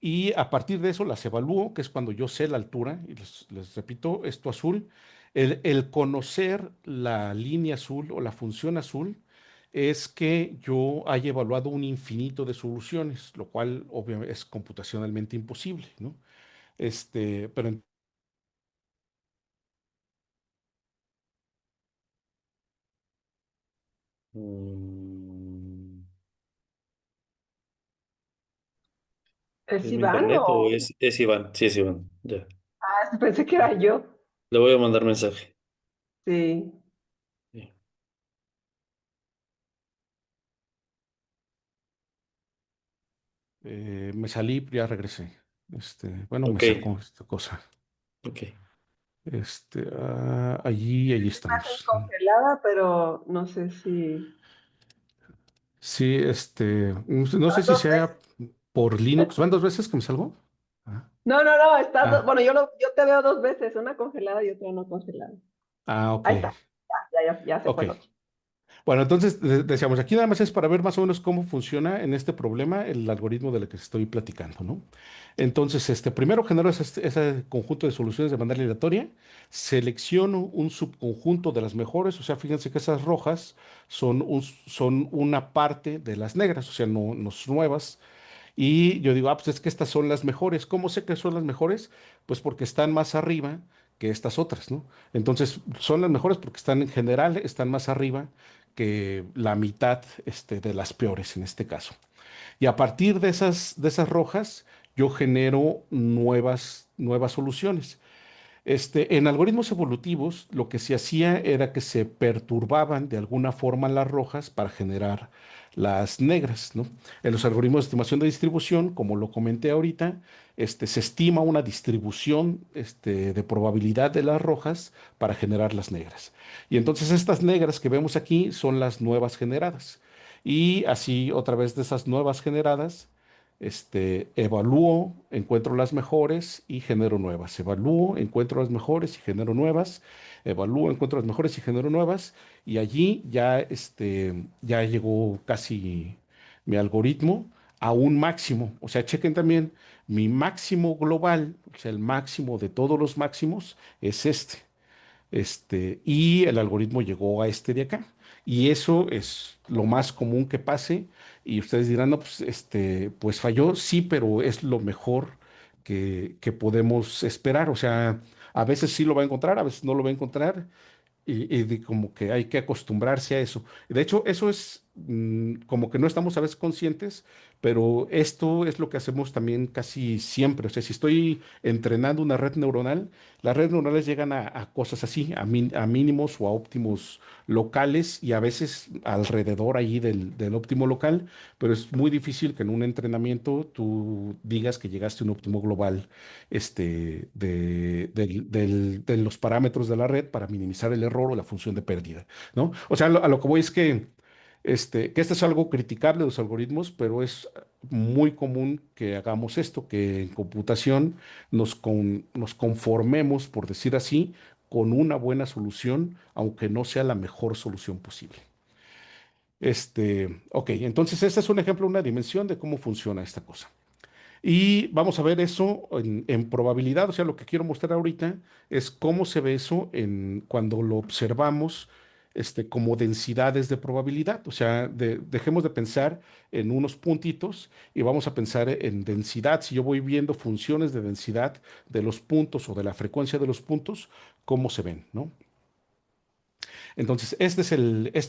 Y a partir de eso las evalúo, que es cuando yo sé la altura, y les repito, esto azul, el conocer la línea azul o la función azul es que yo haya evaluado un infinito de soluciones, lo cual obviamente es computacionalmente imposible, ¿no? Pero
Mm,
¿Es
¿Es mi
Iván
internet o
o...?
es Iván? Sí, es Iván. Ya.
Ah, pensé que era yo.
Le voy a mandar mensaje.
Sí.
Sí.
me salí, ya regresé. Bueno, me
Ok,
sacó esta cosa.
ok.
Allí
Imagen
estamos.
congelada, pero no sé si...
Sí, no sé si
¿Dos veces?
sea por Linux. ¿Van dos veces que me salgo? Ah,
No, está...
ah,
Bueno, yo te veo dos veces, una congelada y otra no congelada.
ok,
Ahí está. Ya se
ok.
fue el otro.
Bueno, entonces decíamos, aquí nada más es para ver más o menos cómo funciona en este problema el algoritmo del que estoy platicando, ¿no? Entonces, primero genero ese conjunto de soluciones de manera aleatoria, selecciono un subconjunto de las mejores, o sea, fíjense que esas rojas son una parte de las negras, o sea, no son nuevas. Y yo digo, pues es que estas son las mejores. ¿Cómo sé que son las mejores? Pues porque están más arriba que estas otras, ¿no? Entonces, son las mejores porque están en general, están más arriba que la mitad, de las peores en este caso. Y a partir de esas rojas, yo genero nuevas soluciones. En algoritmos evolutivos, lo que se hacía era que se perturbaban de alguna forma las rojas para generar las negras, ¿no? En los algoritmos de estimación de distribución, como lo comenté ahorita, se estima una distribución, de probabilidad de las rojas para generar las negras. Y entonces estas negras que vemos aquí son las nuevas generadas. Y así, otra vez de esas nuevas generadas, evalúo, encuentro las mejores y genero nuevas. Evalúo, encuentro las mejores y genero nuevas. Evalúo, encuentro las mejores y genero nuevas. Y allí ya llegó casi mi algoritmo a un máximo. O sea, chequen también mi máximo global, o sea, el máximo de todos los máximos es este. Y el algoritmo llegó a este de acá. Y eso es lo más común que pase. Y ustedes dirán, no, pues, pues falló, sí, pero es lo mejor que podemos esperar. O sea, a veces sí lo va a encontrar, a veces no lo va a encontrar como que hay que acostumbrarse a eso. De hecho, eso es como que no estamos a veces conscientes, pero esto es lo que hacemos también casi siempre. O sea, si estoy entrenando una red neuronal, las redes neuronales llegan a cosas así, a mínimos o a óptimos locales y a veces alrededor ahí del óptimo local, pero es muy difícil que en un entrenamiento tú digas que llegaste a un óptimo global de los parámetros de la red para minimizar el error o la función de pérdida, ¿no? O sea, a lo que voy es que esto es algo criticable de los algoritmos, pero es muy común que hagamos esto, que en computación nos conformemos, por decir así, con una buena solución, aunque no sea la mejor solución posible. Ok, entonces este es un ejemplo, una dimensión de cómo funciona esta cosa. Y vamos a ver eso en probabilidad, o sea, lo que quiero mostrar ahorita es cómo se ve eso cuando lo observamos como densidades de probabilidad. O sea, dejemos de pensar en unos puntitos y vamos a pensar en densidad. Si yo voy viendo funciones de densidad de los puntos o de la frecuencia de los puntos, cómo se ven, ¿no? Entonces, este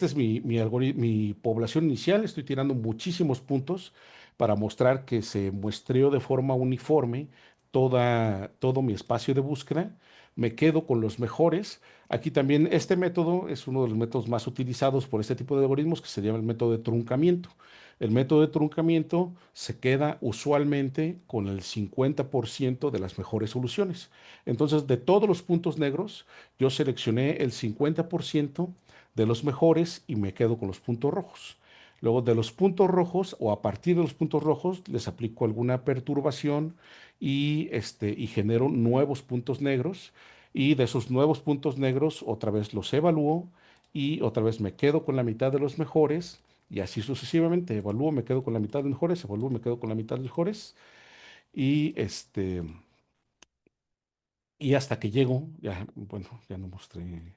es mi población inicial. Estoy tirando muchísimos puntos para mostrar que se muestreó de forma uniforme todo mi espacio de búsqueda. Me quedo con los mejores. Aquí también este método es uno de los métodos más utilizados por este tipo de algoritmos que se llama el método de truncamiento. El método de truncamiento se queda usualmente con el 50% de las mejores soluciones. Entonces, de todos los puntos negros, yo seleccioné el 50% de los mejores y me quedo con los puntos rojos. Luego de los puntos rojos o a partir de los puntos rojos les aplico alguna perturbación y genero nuevos puntos negros. Y de esos nuevos puntos negros otra vez los evalúo y otra vez me quedo con la mitad de los mejores y así sucesivamente. Evalúo, me quedo con la mitad de los mejores, evalúo, me quedo con la mitad de los mejores y y hasta que llego, ya, bueno, ya no mostré,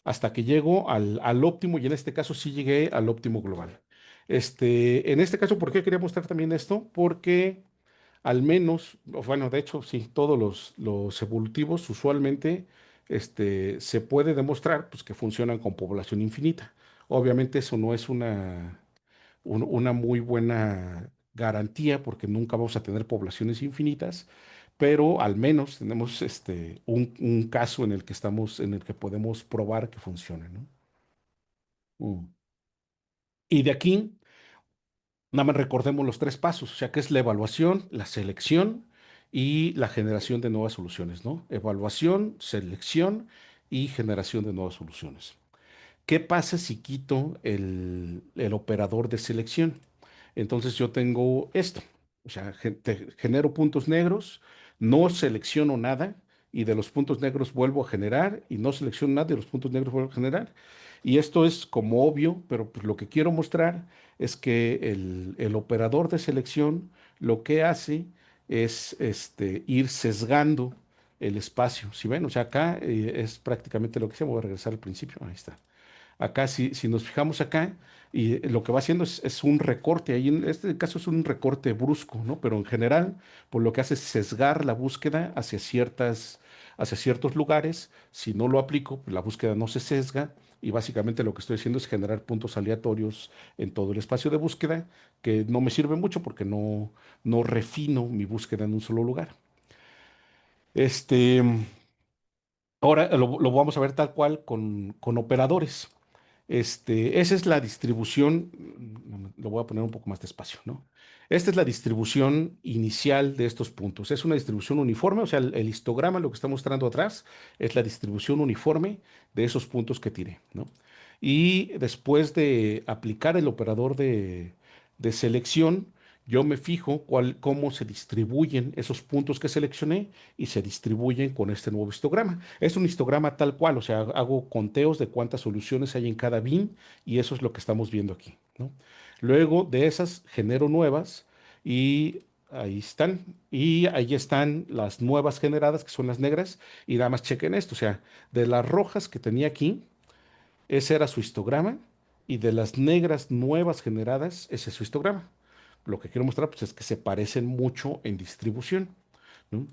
hasta que llego al óptimo, y en este caso sí llegué al óptimo global. En este caso, ¿por qué quería mostrar también esto? Porque al menos, o bueno, de hecho, sí, todos los evolutivos usualmente se puede demostrar pues, que funcionan con población infinita. Obviamente eso no es una muy buena garantía porque nunca vamos a tener poblaciones infinitas, pero al menos tenemos un caso en el que en el que podemos probar que funcione, ¿no? Mm. Y de aquí, nada más recordemos los tres pasos, o sea, que es la evaluación, la selección y la generación de nuevas soluciones, ¿no? Evaluación, selección y generación de nuevas soluciones. ¿Qué pasa si quito el operador de selección? Entonces yo tengo esto, o sea, genero puntos negros, no selecciono nada y de los puntos negros vuelvo a generar y no selecciono nada y de los puntos negros vuelvo a generar. Y esto es como obvio, pero pues, lo que quiero mostrar es que el operador de selección lo que hace es ir sesgando el espacio. ¿Sí ven? O sea, acá es prácticamente lo que se voy a regresar al principio. Ahí está. Acá, si nos fijamos acá, y lo que va haciendo es un recorte, ahí en este caso es un recorte brusco, ¿no? Pero en general, pues lo que hace es sesgar la búsqueda hacia ciertos lugares. Si no lo aplico, pues la búsqueda no se sesga y básicamente lo que estoy haciendo es generar puntos aleatorios en todo el espacio de búsqueda, que no me sirve mucho porque no refino mi búsqueda en un solo lugar. Este, Ahora lo vamos a ver tal cual con operadores. Esa es la distribución, lo voy a poner un poco más despacio, ¿no? Esta es la distribución inicial de estos puntos. Es una distribución uniforme, o sea, el histograma, lo que está mostrando atrás, es la distribución uniforme de esos puntos que tiré, ¿no? Y después de aplicar el operador de selección, yo me fijo cómo se distribuyen esos puntos que seleccioné y se distribuyen con este nuevo histograma. Es un histograma tal cual, o sea, hago conteos de cuántas soluciones hay en cada bin y eso es lo que estamos viendo aquí, ¿no? Luego de esas genero nuevas y ahí están. Y ahí están las nuevas generadas, que son las negras. Y nada más chequen esto, o sea, de las rojas que tenía aquí, ese era su histograma. Y de las negras nuevas generadas, ese es su histograma. Lo que quiero mostrar, pues, es que se parecen mucho en distribución, ¿no?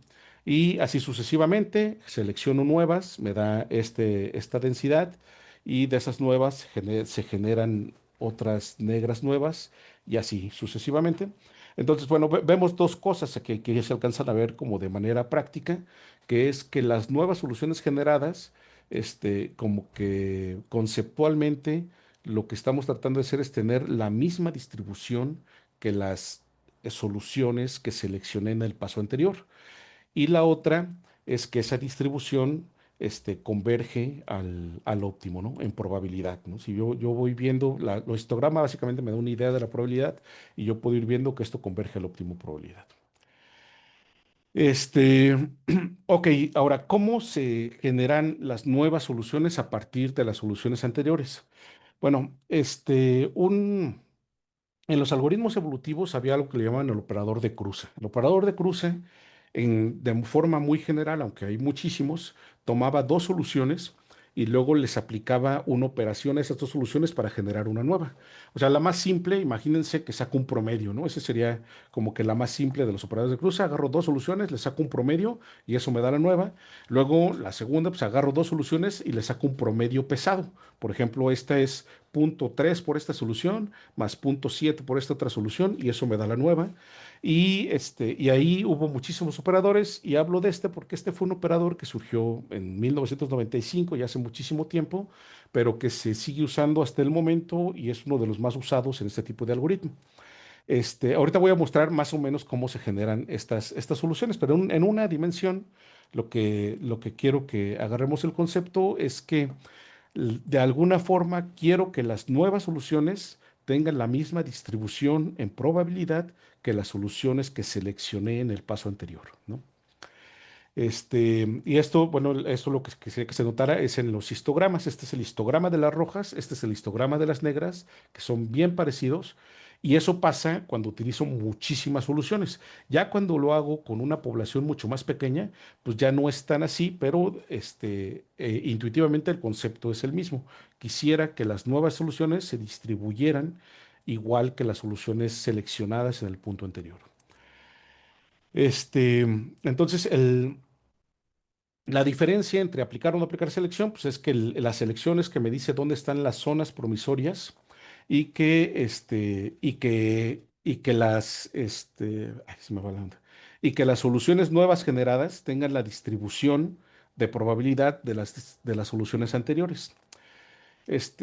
Y así sucesivamente, selecciono nuevas, me da esta densidad, y de esas nuevas se generan otras negras nuevas, y así sucesivamente. Entonces, bueno, vemos dos cosas que ya se alcanzan a ver como de manera práctica, que es que las nuevas soluciones generadas, como que conceptualmente lo que estamos tratando de hacer es tener la misma distribución que las soluciones que seleccioné en el paso anterior. Y la otra es que esa distribución converge al óptimo, ¿no? En probabilidad, ¿no? Si yo voy viendo, lo histograma básicamente me da una idea de la probabilidad, y yo puedo ir viendo que esto converge al óptimo probabilidad. Este, ok, ahora, ¿cómo se generan las nuevas soluciones a partir de las soluciones anteriores? Bueno, en los algoritmos evolutivos había algo que le llaman el operador de cruce. El operador de cruce, de forma muy general, aunque hay muchísimos, tomaba dos soluciones y luego les aplicaba una operación a esas dos soluciones para generar una nueva. O sea, la más simple, imagínense que saco un promedio, ¿no? Ese sería como que la más simple de los operadores de cruce. Agarro dos soluciones, le saco un promedio y eso me da la nueva. Luego, la segunda, pues agarro dos soluciones y le saco un promedio pesado. Por ejemplo, esta es 0,3 por esta solución, más 0,7 por esta otra solución, y eso me da la nueva. Y ahí hubo muchísimos operadores, y hablo de porque este fue un operador que surgió en 1995, ya hace muchísimo tiempo, pero que se sigue usando hasta el momento y es uno de los más usados en este tipo de algoritmo. Ahorita voy a mostrar más o menos cómo se generan estas soluciones, pero en una dimensión, lo que quiero que agarremos el concepto es que de alguna forma quiero que las nuevas soluciones tengan la misma distribución en probabilidad que las soluciones que seleccioné en el paso anterior, ¿no? Y esto, bueno, esto lo que quisiera que se notara es en los histogramas. Este es el histograma de las rojas, este es el histograma de las negras, que son bien parecidos. Y eso pasa cuando utilizo muchísimas soluciones. Ya cuando lo hago con una población mucho más pequeña, pues ya no es tan así, pero intuitivamente el concepto es el mismo. Quisiera que las nuevas soluciones se distribuyeran igual que las soluciones seleccionadas en el punto anterior. Entonces, la diferencia entre aplicar o no aplicar selección, pues es que la selección es que me dice dónde están las zonas promisorias, y que ay, se me va la onda. Y que las soluciones nuevas generadas tengan la distribución de probabilidad de las soluciones anteriores.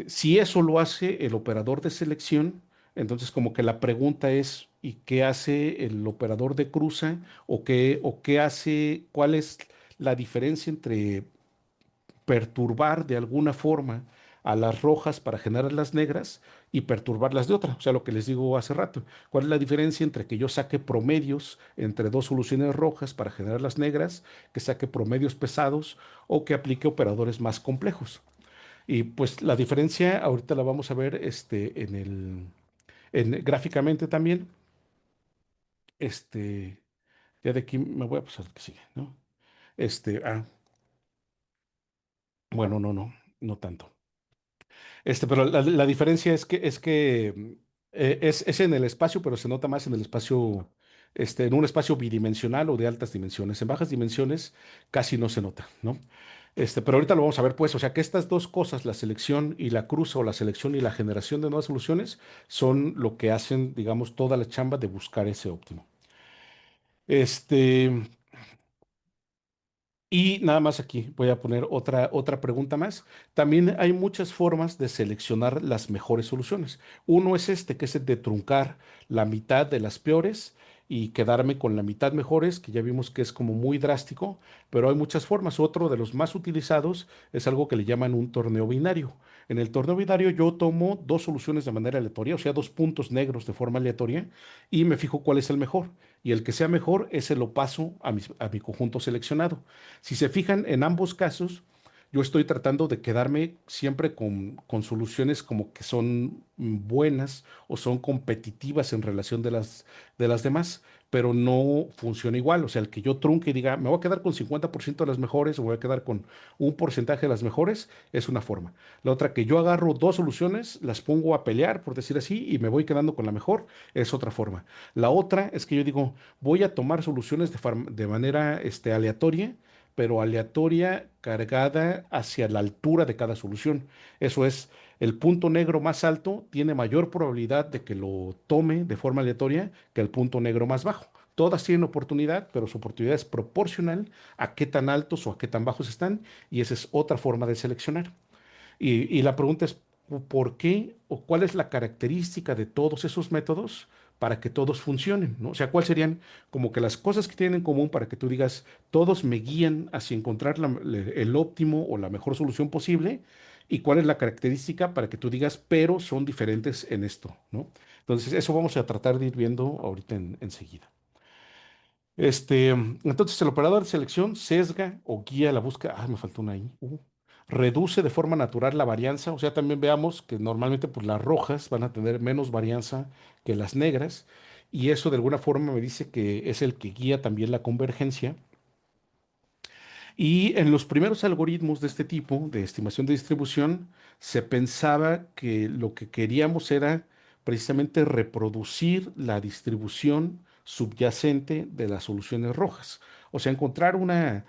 Si eso lo hace el operador de selección, entonces como que la pregunta es, ¿y qué hace el operador de cruza? ¿O qué hace? ¿Cuál es la diferencia entre perturbar de alguna forma a las rojas para generar las negras y perturbarlas de otra? O sea, lo que les digo hace rato. ¿Cuál es la diferencia entre que yo saque promedios entre dos soluciones rojas para generar las negras, que saque promedios pesados, o que aplique operadores más complejos? Y pues la diferencia ahorita la vamos a ver gráficamente también. Este, ya de aquí me voy a pasar al que sigue, ¿no? Bueno, no tanto. Pero la diferencia es en el espacio, pero se nota más en el espacio, en un espacio bidimensional o de altas dimensiones. En bajas dimensiones casi no se nota, ¿no? Pero ahorita lo vamos a ver, pues, o sea, que estas dos cosas, la selección y la cruza, o la selección y la generación de nuevas soluciones, son lo que hacen, digamos, toda la chamba de buscar ese óptimo. Este, y nada más aquí voy a poner otra pregunta más. También hay muchas formas de seleccionar las mejores soluciones. Uno es que es el de truncar la mitad de las peores y quedarme con la mitad mejores, que ya vimos que es como muy drástico, pero hay muchas formas. Otro de los más utilizados es algo que le llaman un torneo binario. En el torneo binario yo tomo dos soluciones de manera aleatoria, o sea, dos puntos negros de forma aleatoria, y me fijo cuál es el mejor. Y el que sea mejor, ese lo paso a mi conjunto seleccionado. Si se fijan, en ambos casos, yo estoy tratando de quedarme siempre con soluciones como que son buenas o son competitivas en relación de las demás. pero no funciona igual. O sea, el que yo trunque y diga, me voy a quedar con 50% de las mejores o voy a quedar con un porcentaje de las mejores, es una forma. La otra, que yo agarro dos soluciones, las pongo a pelear, por decir así, y me voy quedando con la mejor, es otra forma. La otra es que yo digo, voy a tomar soluciones de manera aleatoria, pero aleatoria cargada hacia la altura de cada solución. Eso es, el punto negro más alto tiene mayor probabilidad de que lo tome de forma aleatoria que el punto negro más bajo. Todas tienen oportunidad, pero su oportunidad es proporcional a qué tan altos o a qué tan bajos están, y esa es otra forma de seleccionar. Y la pregunta es, ¿por qué o cuál es la característica de todos esos métodos para que todos funcionen, ¿no? O sea, ¿cuáles serían como que las cosas que tienen en común para que tú digas, todos me guían hacia encontrar el óptimo o la mejor solución posible? ¿Y cuál es la característica para que tú digas, pero son diferentes en esto, ¿no? Entonces, eso vamos a tratar de ir viendo ahorita enseguida. Entonces, el operador de selección sesga o guía la búsqueda. Ah, me faltó una ahí. Reduce de forma natural la varianza. O sea, también veamos que normalmente pues, las rojas van a tener menos varianza que las negras. Y eso de alguna forma me dice que es el que guía también la convergencia. Y en los primeros algoritmos de este tipo, de estimación de distribución, se pensaba que lo que queríamos era precisamente reproducir la distribución subyacente de las soluciones rojas. O sea, encontrar una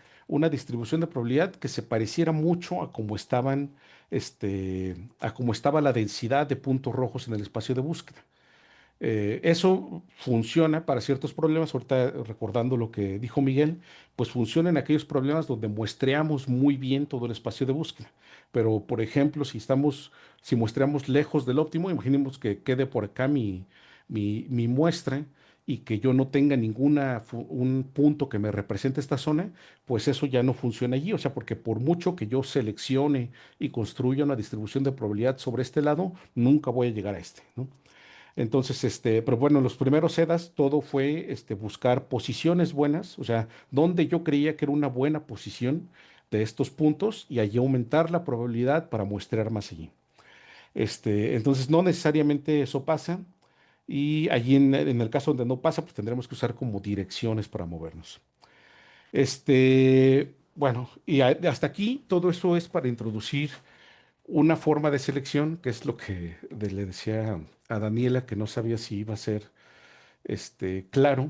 distribución de probabilidad que se pareciera mucho a cómo a cómo estaba la densidad de puntos rojos en el espacio de búsqueda. Eso funciona para ciertos problemas. Ahorita recordando lo que dijo Miguel, pues funciona en aquellos problemas donde muestreamos muy bien todo el espacio de búsqueda. Pero, por ejemplo, si muestreamos lejos del óptimo, imaginemos que quede por acá mi muestra y que yo no tenga un punto que me represente esta zona, pues eso ya no funciona allí. O sea, porque por mucho que yo seleccione y construya una distribución de probabilidad sobre este lado, nunca voy a llegar a este, ¿no? Entonces, pero bueno, en los primeros SEDAS todo fue buscar posiciones buenas, o sea, donde yo creía que era una buena posición de estos puntos y allí aumentar la probabilidad para muestrear más allí. Entonces, no necesariamente eso pasa y allí en el caso donde no pasa, pues tendremos que usar como direcciones para movernos. Bueno, y hasta aquí todo eso es para introducir una forma de selección, que es lo que le decía a Daniela, que no sabía si iba a ser claro,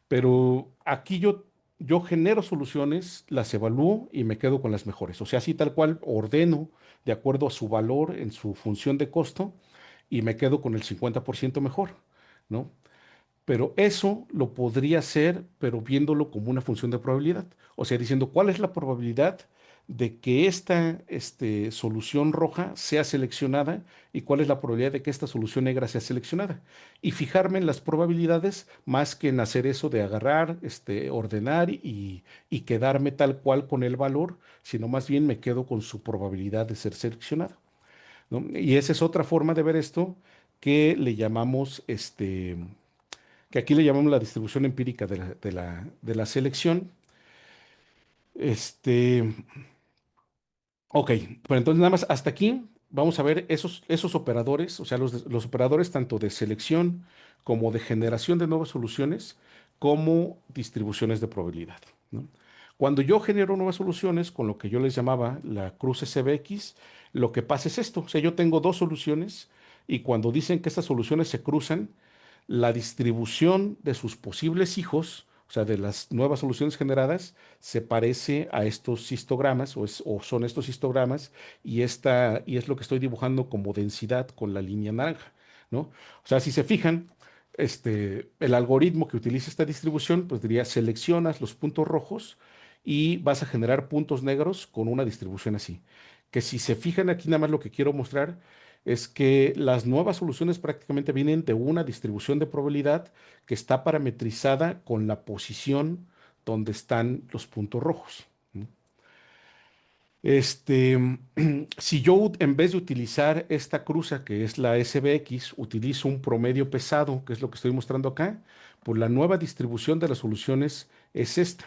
pero aquí yo genero soluciones, las evalúo y me quedo con las mejores. O sea, así tal cual ordeno de acuerdo a su valor en su función de costo y me quedo con el 50% mejor, ¿no? Pero eso lo podría hacer, pero viéndolo como una función de probabilidad. O sea, diciendo cuál es la probabilidad de que esta solución roja sea seleccionada y cuál es la probabilidad de que esta solución negra sea seleccionada. Y fijarme en las probabilidades más que en hacer eso de agarrar, ordenar y quedarme tal cual con el valor, sino más bien me quedo con su probabilidad de ser seleccionada, ¿no? Y esa es otra forma de ver esto que le llamamos que aquí le llamamos la distribución empírica de la selección. Este, ok, pero entonces nada más hasta aquí vamos a ver esos operadores, o sea, los operadores tanto de selección como de generación de nuevas soluciones, como distribuciones de probabilidad, ¿no? Cuando yo genero nuevas soluciones con lo que yo les llamaba la cruz SBX, lo que pasa es esto, o sea, yo tengo dos soluciones y cuando dicen que estas soluciones se cruzan, la distribución de sus posibles hijos, o sea, de las nuevas soluciones generadas, se parece a estos histogramas o son estos histogramas y es lo que estoy dibujando como densidad con la línea naranja, ¿no? O sea, si se fijan, el algoritmo que utiliza esta distribución, pues diría, seleccionas los puntos rojos y vas a generar puntos negros con una distribución así. Que si se fijan aquí, nada más lo que quiero mostrar es que las nuevas soluciones prácticamente vienen de una distribución de probabilidad que está parametrizada con la posición donde están los puntos rojos, ¿no? Este, si yo en vez de utilizar esta cruza que es la SBX, utilizo un promedio pesado, que es lo que estoy mostrando acá, pues la nueva distribución de las soluciones es esta.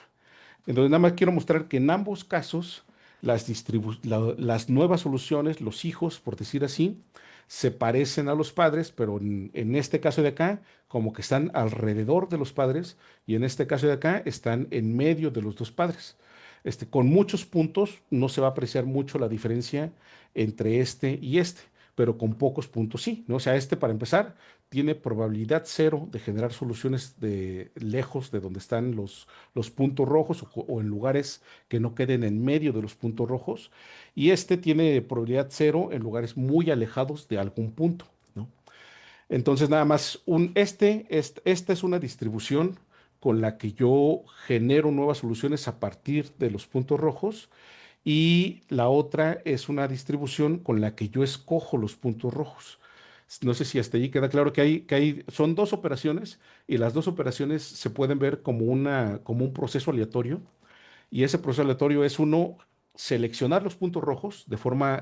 Entonces, nada más quiero mostrar que en ambos casos las nuevas soluciones, los hijos, por decir así, se parecen a los padres, pero en este caso de acá, como que están alrededor de los padres, y en este caso de acá están en medio de los dos padres. Con muchos puntos no se va a apreciar mucho la diferencia entre este y este, pero con pocos puntos sí, ¿no? O sea, para empezar tiene probabilidad cero de generar soluciones de lejos de donde están los puntos rojos o en lugares que no queden en medio de los puntos rojos. Y este tiene probabilidad cero en lugares muy alejados de algún punto, ¿no? Entonces, nada más, esta es una distribución con la que yo genero nuevas soluciones a partir de los puntos rojos y la otra es una distribución con la que yo escojo los puntos rojos. No sé si hasta ahí queda claro son dos operaciones y las dos operaciones se pueden ver como un proceso aleatorio y ese proceso aleatorio es uno seleccionar los puntos rojos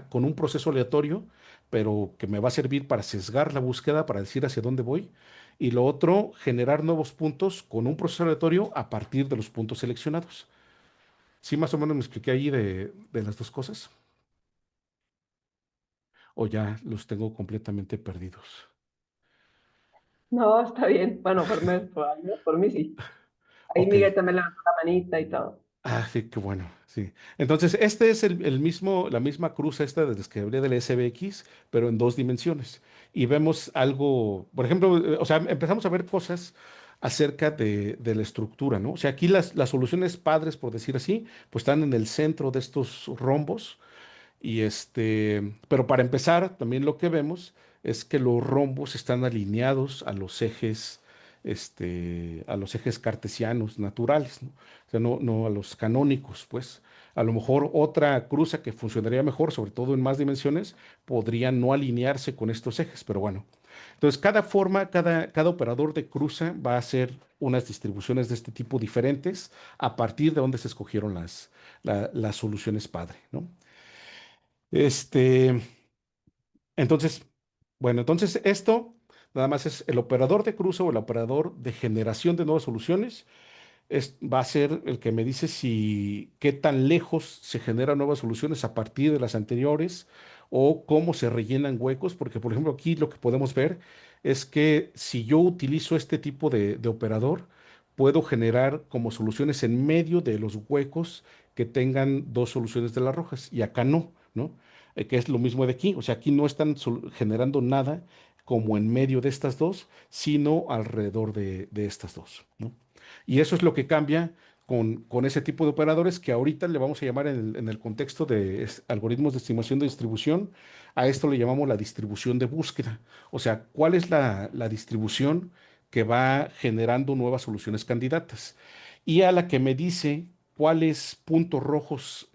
con un proceso aleatorio, pero que me va a servir para sesgar la búsqueda, para decir hacia dónde voy. Y lo otro, generar nuevos puntos con un proceso aleatorio a partir de los puntos seleccionados. ¿Sí más o menos me expliqué ahí de las dos cosas? ¿O ya los tengo completamente perdidos?
No, está bien. Bueno, por mí sí. Ahí
Ok.
Miguel también levantó la manita y todo.
Ah, sí, qué bueno, sí. Entonces, este es la misma cruz esta de las que hablé del SBX, pero en dos dimensiones. Y vemos algo, por ejemplo, o sea, empezamos a ver cosas acerca de la estructura, ¿no? O sea, aquí las soluciones padres, por decir así, pues están en el centro de estos rombos pero para empezar, también lo que vemos es que los rombos están alineados a los ejes cartesianos naturales, ¿no? O sea, no a los canónicos, pues. A lo mejor otra cruza que funcionaría mejor, sobre todo en más dimensiones, podría no alinearse con estos ejes, pero bueno. Entonces, cada operador de cruza va a hacer unas distribuciones de este tipo diferentes a partir de donde se escogieron las soluciones padre, ¿no? Este, entonces esto nada más es el operador de cruce o el operador de generación de nuevas soluciones. Va a ser el que me dice qué tan lejos se generan nuevas soluciones a partir de las anteriores o cómo se rellenan huecos, porque por ejemplo aquí lo que podemos ver es que si yo utilizo este tipo de operador, puedo generar como soluciones en medio de los huecos que tengan dos soluciones de las rojas y acá no, ¿no? Que es lo mismo de aquí, o sea, aquí no están generando nada como en medio de estas dos, sino alrededor de estas dos, ¿no? Y eso es lo que cambia con ese tipo de operadores que ahorita le vamos a llamar en el contexto de algoritmos de estimación de distribución, a esto le llamamos la distribución de búsqueda. O sea, ¿cuál es la distribución que va generando nuevas soluciones candidatas? Y a la que me dice cuáles puntos rojos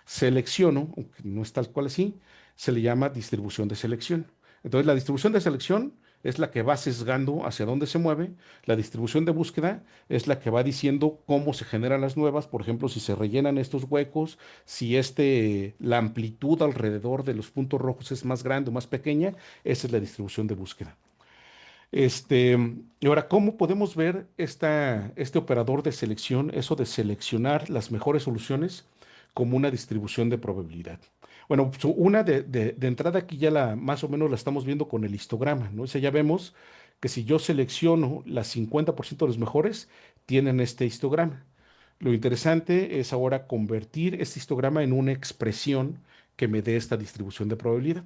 selecciono, aunque no es tal cual así, se le llama distribución de selección. Entonces, la distribución de selección es la que va sesgando hacia dónde se mueve. La distribución de búsqueda es la que va diciendo cómo se generan las nuevas. Por ejemplo, si se rellenan estos huecos, si la amplitud alrededor de los puntos rojos es más grande o más pequeña, esa es la distribución de búsqueda. Y ahora, ¿cómo podemos ver este operador de selección, eso de seleccionar las mejores soluciones como una distribución de probabilidad? Bueno, pues, una de entrada aquí ya más o menos la estamos viendo con el histograma, ¿no? O sea, ya vemos que si yo selecciono las 50% de los mejores, tienen este histograma. Lo interesante es ahora convertir este histograma en una expresión que me dé esta distribución de probabilidad.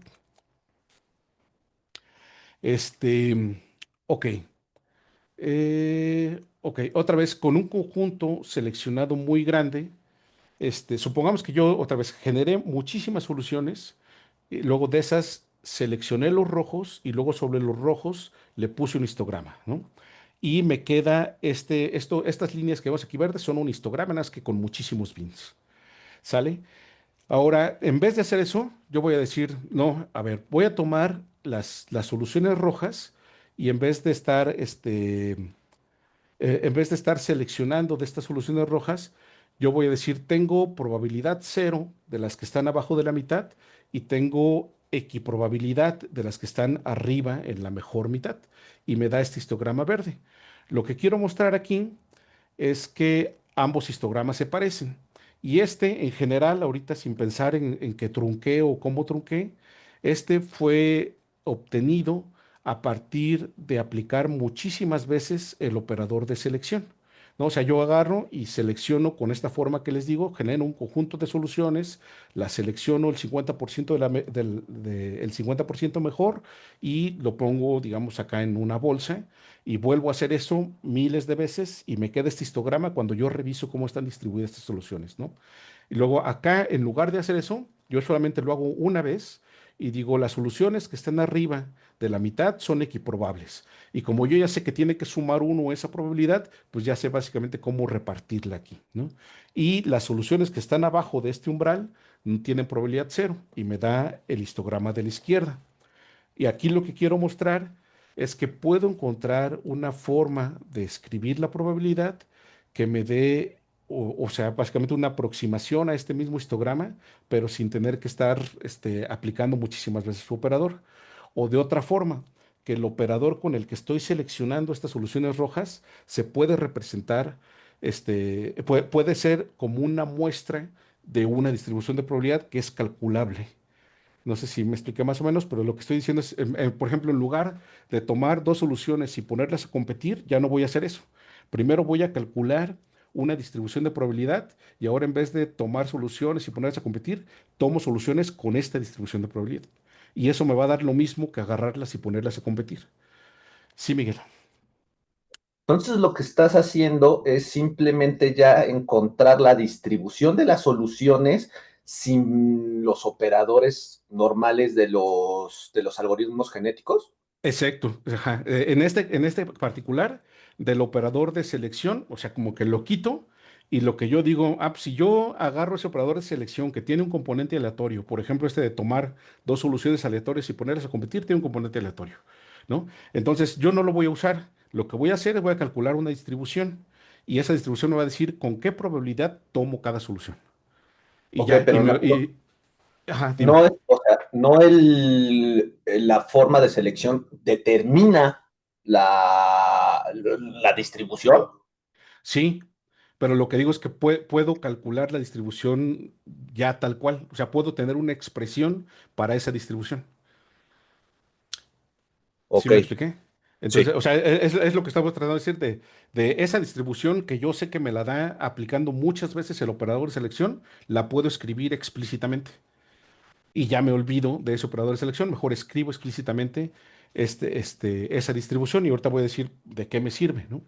Ok. Ok, otra vez con un conjunto seleccionado muy grande, supongamos que yo otra vez generé muchísimas soluciones, y luego de esas seleccioné los rojos y luego sobre los rojos le puse un histograma, ¿no? Y me queda estas líneas que vemos aquí verdes son un histograma, nada más que con muchísimos bins, ¿sale? Ahora, en vez de hacer eso, yo voy a decir, no, a ver, voy a tomar las soluciones rojas y en vez de estar seleccionando de estas soluciones rojas, yo voy a decir, tengo probabilidad cero de las que están abajo de la mitad y tengo equiprobabilidad de las que están arriba en la mejor mitad. Y me da este histograma verde. Lo que quiero mostrar aquí es que ambos histogramas se parecen. Y en general, ahorita sin pensar en que trunqué o cómo trunqué, fue obtenido a partir de aplicar muchísimas veces el operador de selección. ¿No? O sea, yo agarro y selecciono con esta forma que les digo, genero un conjunto de soluciones, la selecciono el 50% el 50% mejor y lo pongo, digamos, acá en una bolsa y vuelvo a hacer eso miles de veces y me queda este histograma cuando yo reviso cómo están distribuidas estas soluciones, ¿no? Y luego acá, en lugar de hacer eso, yo solamente lo hago una vez y digo, las soluciones que están arriba de la mitad son equiprobables. Y como yo ya sé que tiene que sumar uno esa probabilidad, pues ya sé básicamente cómo repartirla aquí, ¿no? Y las soluciones que están abajo de este umbral no tienen probabilidad cero y me da el histograma de la izquierda. Y aquí lo que quiero mostrar es que puedo encontrar una forma de escribir la probabilidad que me dé, o sea, básicamente una aproximación a este mismo histograma, pero sin tener que estar aplicando muchísimas veces su operador. O de otra forma, que el operador con el que estoy seleccionando estas soluciones rojas se puede representar, puede ser como una muestra de una distribución de probabilidad que es calculable. No sé si me expliqué más o menos, pero lo que estoy diciendo es, por ejemplo, en lugar de tomar dos soluciones y ponerlas a competir, ya no voy a hacer eso. Primero voy a calcular una distribución de probabilidad y ahora en vez de tomar soluciones y ponerlas a competir, tomo soluciones con esta distribución de probabilidad. Y eso me va a dar lo mismo que agarrarlas y ponerlas a competir. Sí, Miguel.
Entonces lo que estás haciendo es simplemente ya encontrar la distribución de las soluciones sin los operadores normales de los algoritmos genéticos.
Exacto. Ajá. En este particular, del operador de selección, o sea, como que lo quito y lo que yo digo, pues si yo agarro ese operador de selección que tiene un componente aleatorio, por ejemplo, de tomar dos soluciones aleatorias y ponerlas a competir, tiene un componente aleatorio, ¿no? Entonces, yo no lo voy a usar. Lo que voy a hacer es voy a calcular una distribución y esa distribución me va a decir con qué probabilidad tomo cada solución. Y
Ok,
ya,
pero
ajá, dime.
no, o sea, no la forma de selección determina la distribución.
Sí, pero lo que digo es que puedo calcular la distribución ya tal cual. O sea, puedo tener una expresión para esa distribución. ¿Sí
Ok,
me expliqué? Entonces,
sí.
o sea, es lo que estamos tratando de decir de esa distribución que yo sé que me la da aplicando muchas veces el operador de selección, la puedo escribir explícitamente. Y ya me olvido de ese operador de selección, mejor escribo explícitamente esa distribución y ahorita voy a decir de qué me sirve, ¿no?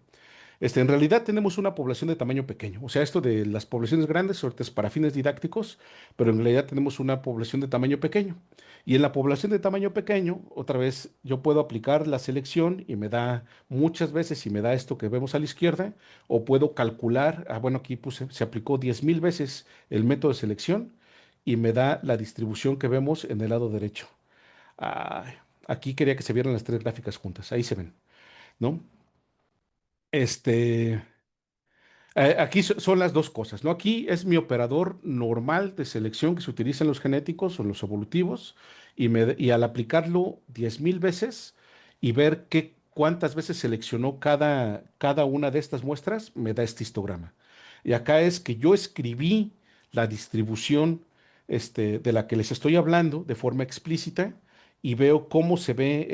En realidad tenemos una población de tamaño pequeño. O sea, esto de las poblaciones grandes ahorita es para fines didácticos, pero en realidad tenemos una población de tamaño pequeño. Y en la población de tamaño pequeño, otra vez, yo puedo aplicar la selección y me da muchas veces, y me da esto que vemos a la izquierda, o puedo calcular, bueno, aquí puse, se aplicó 10,000 veces el método de selección y me da la distribución que vemos en el lado derecho. Ah, aquí quería que se vieran las tres gráficas juntas, ahí se ven, ¿no? Este... Aquí son las dos cosas, ¿no? Aquí es mi operador normal de selección que se utiliza en los genéticos o en los evolutivos y al aplicarlo 10,000 veces y ver cuántas veces seleccionó cada una de estas muestras, me da este histograma. Y acá es que yo escribí la distribución de la que les estoy hablando de forma explícita y veo cómo se ve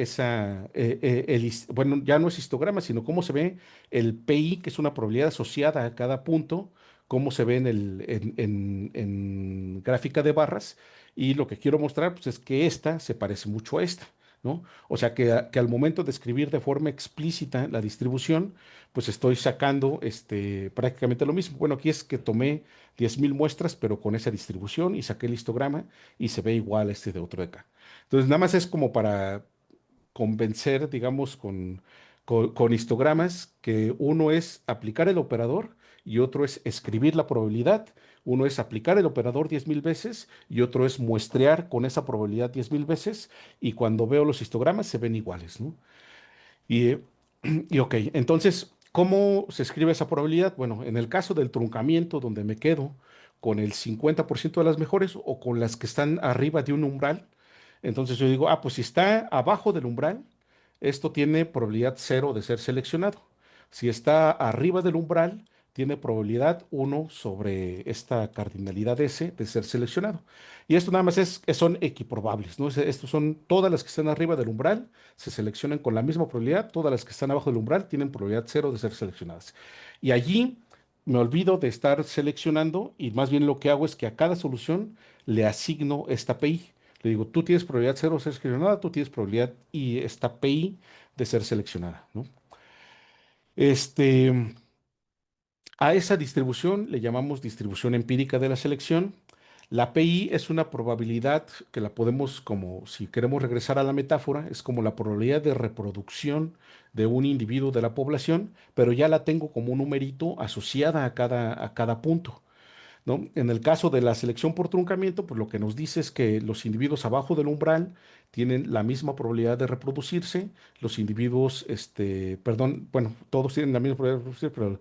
bueno, ya no es histograma, sino cómo se ve el PI, que es una probabilidad asociada a cada punto, cómo se ve en gráfica de barras. Y lo que quiero mostrar pues, es que esta se parece mucho a esta, ¿no? O sea que al momento de escribir de forma explícita la distribución, pues estoy sacando prácticamente lo mismo. Bueno, aquí es que tomé 10,000 muestras, pero con esa distribución y saqué el histograma y se ve igual a este de otro de acá. Entonces, nada más es como para convencer, digamos, con histogramas, que uno es aplicar el operador y otro es escribir la probabilidad. Uno es aplicar el operador 10,000 veces y otro es muestrear con esa probabilidad 10,000 veces y cuando veo los histogramas se ven iguales, ¿no? Y, y ok, entonces, ¿cómo se escribe esa probabilidad? Bueno, en el caso del truncamiento, donde me quedo con el 50% de las mejores o con las que están arriba de un umbral, entonces yo digo, pues si está abajo del umbral, esto tiene probabilidad cero de ser seleccionado. Si está arriba del umbral, tiene probabilidad 1 sobre esta cardinalidad S de ser seleccionado. Y esto nada más son equiprobables, ¿no? Estos son todas las que están arriba del umbral, se seleccionan con la misma probabilidad, todas las que están abajo del umbral tienen probabilidad 0 de ser seleccionadas. Y allí me olvido de estar seleccionando y más bien lo que hago es que a cada solución le asigno esta PI. Le digo, tú tienes probabilidad 0 de ser seleccionada, tú tienes probabilidad y esta PI de ser seleccionada, ¿no? Este, a esa distribución le llamamos distribución empírica de la selección. La PI es una probabilidad que la podemos, como si queremos regresar a la metáfora, es como la probabilidad de reproducción de un individuo de la población, pero ya la tengo como un numerito asociada a cada punto, ¿no? En el caso de la selección por truncamiento, pues lo que nos dice es que los individuos abajo del umbral tienen la misma probabilidad de reproducirse, los individuos, perdón, bueno, todos tienen la misma probabilidad de reproducirse, pero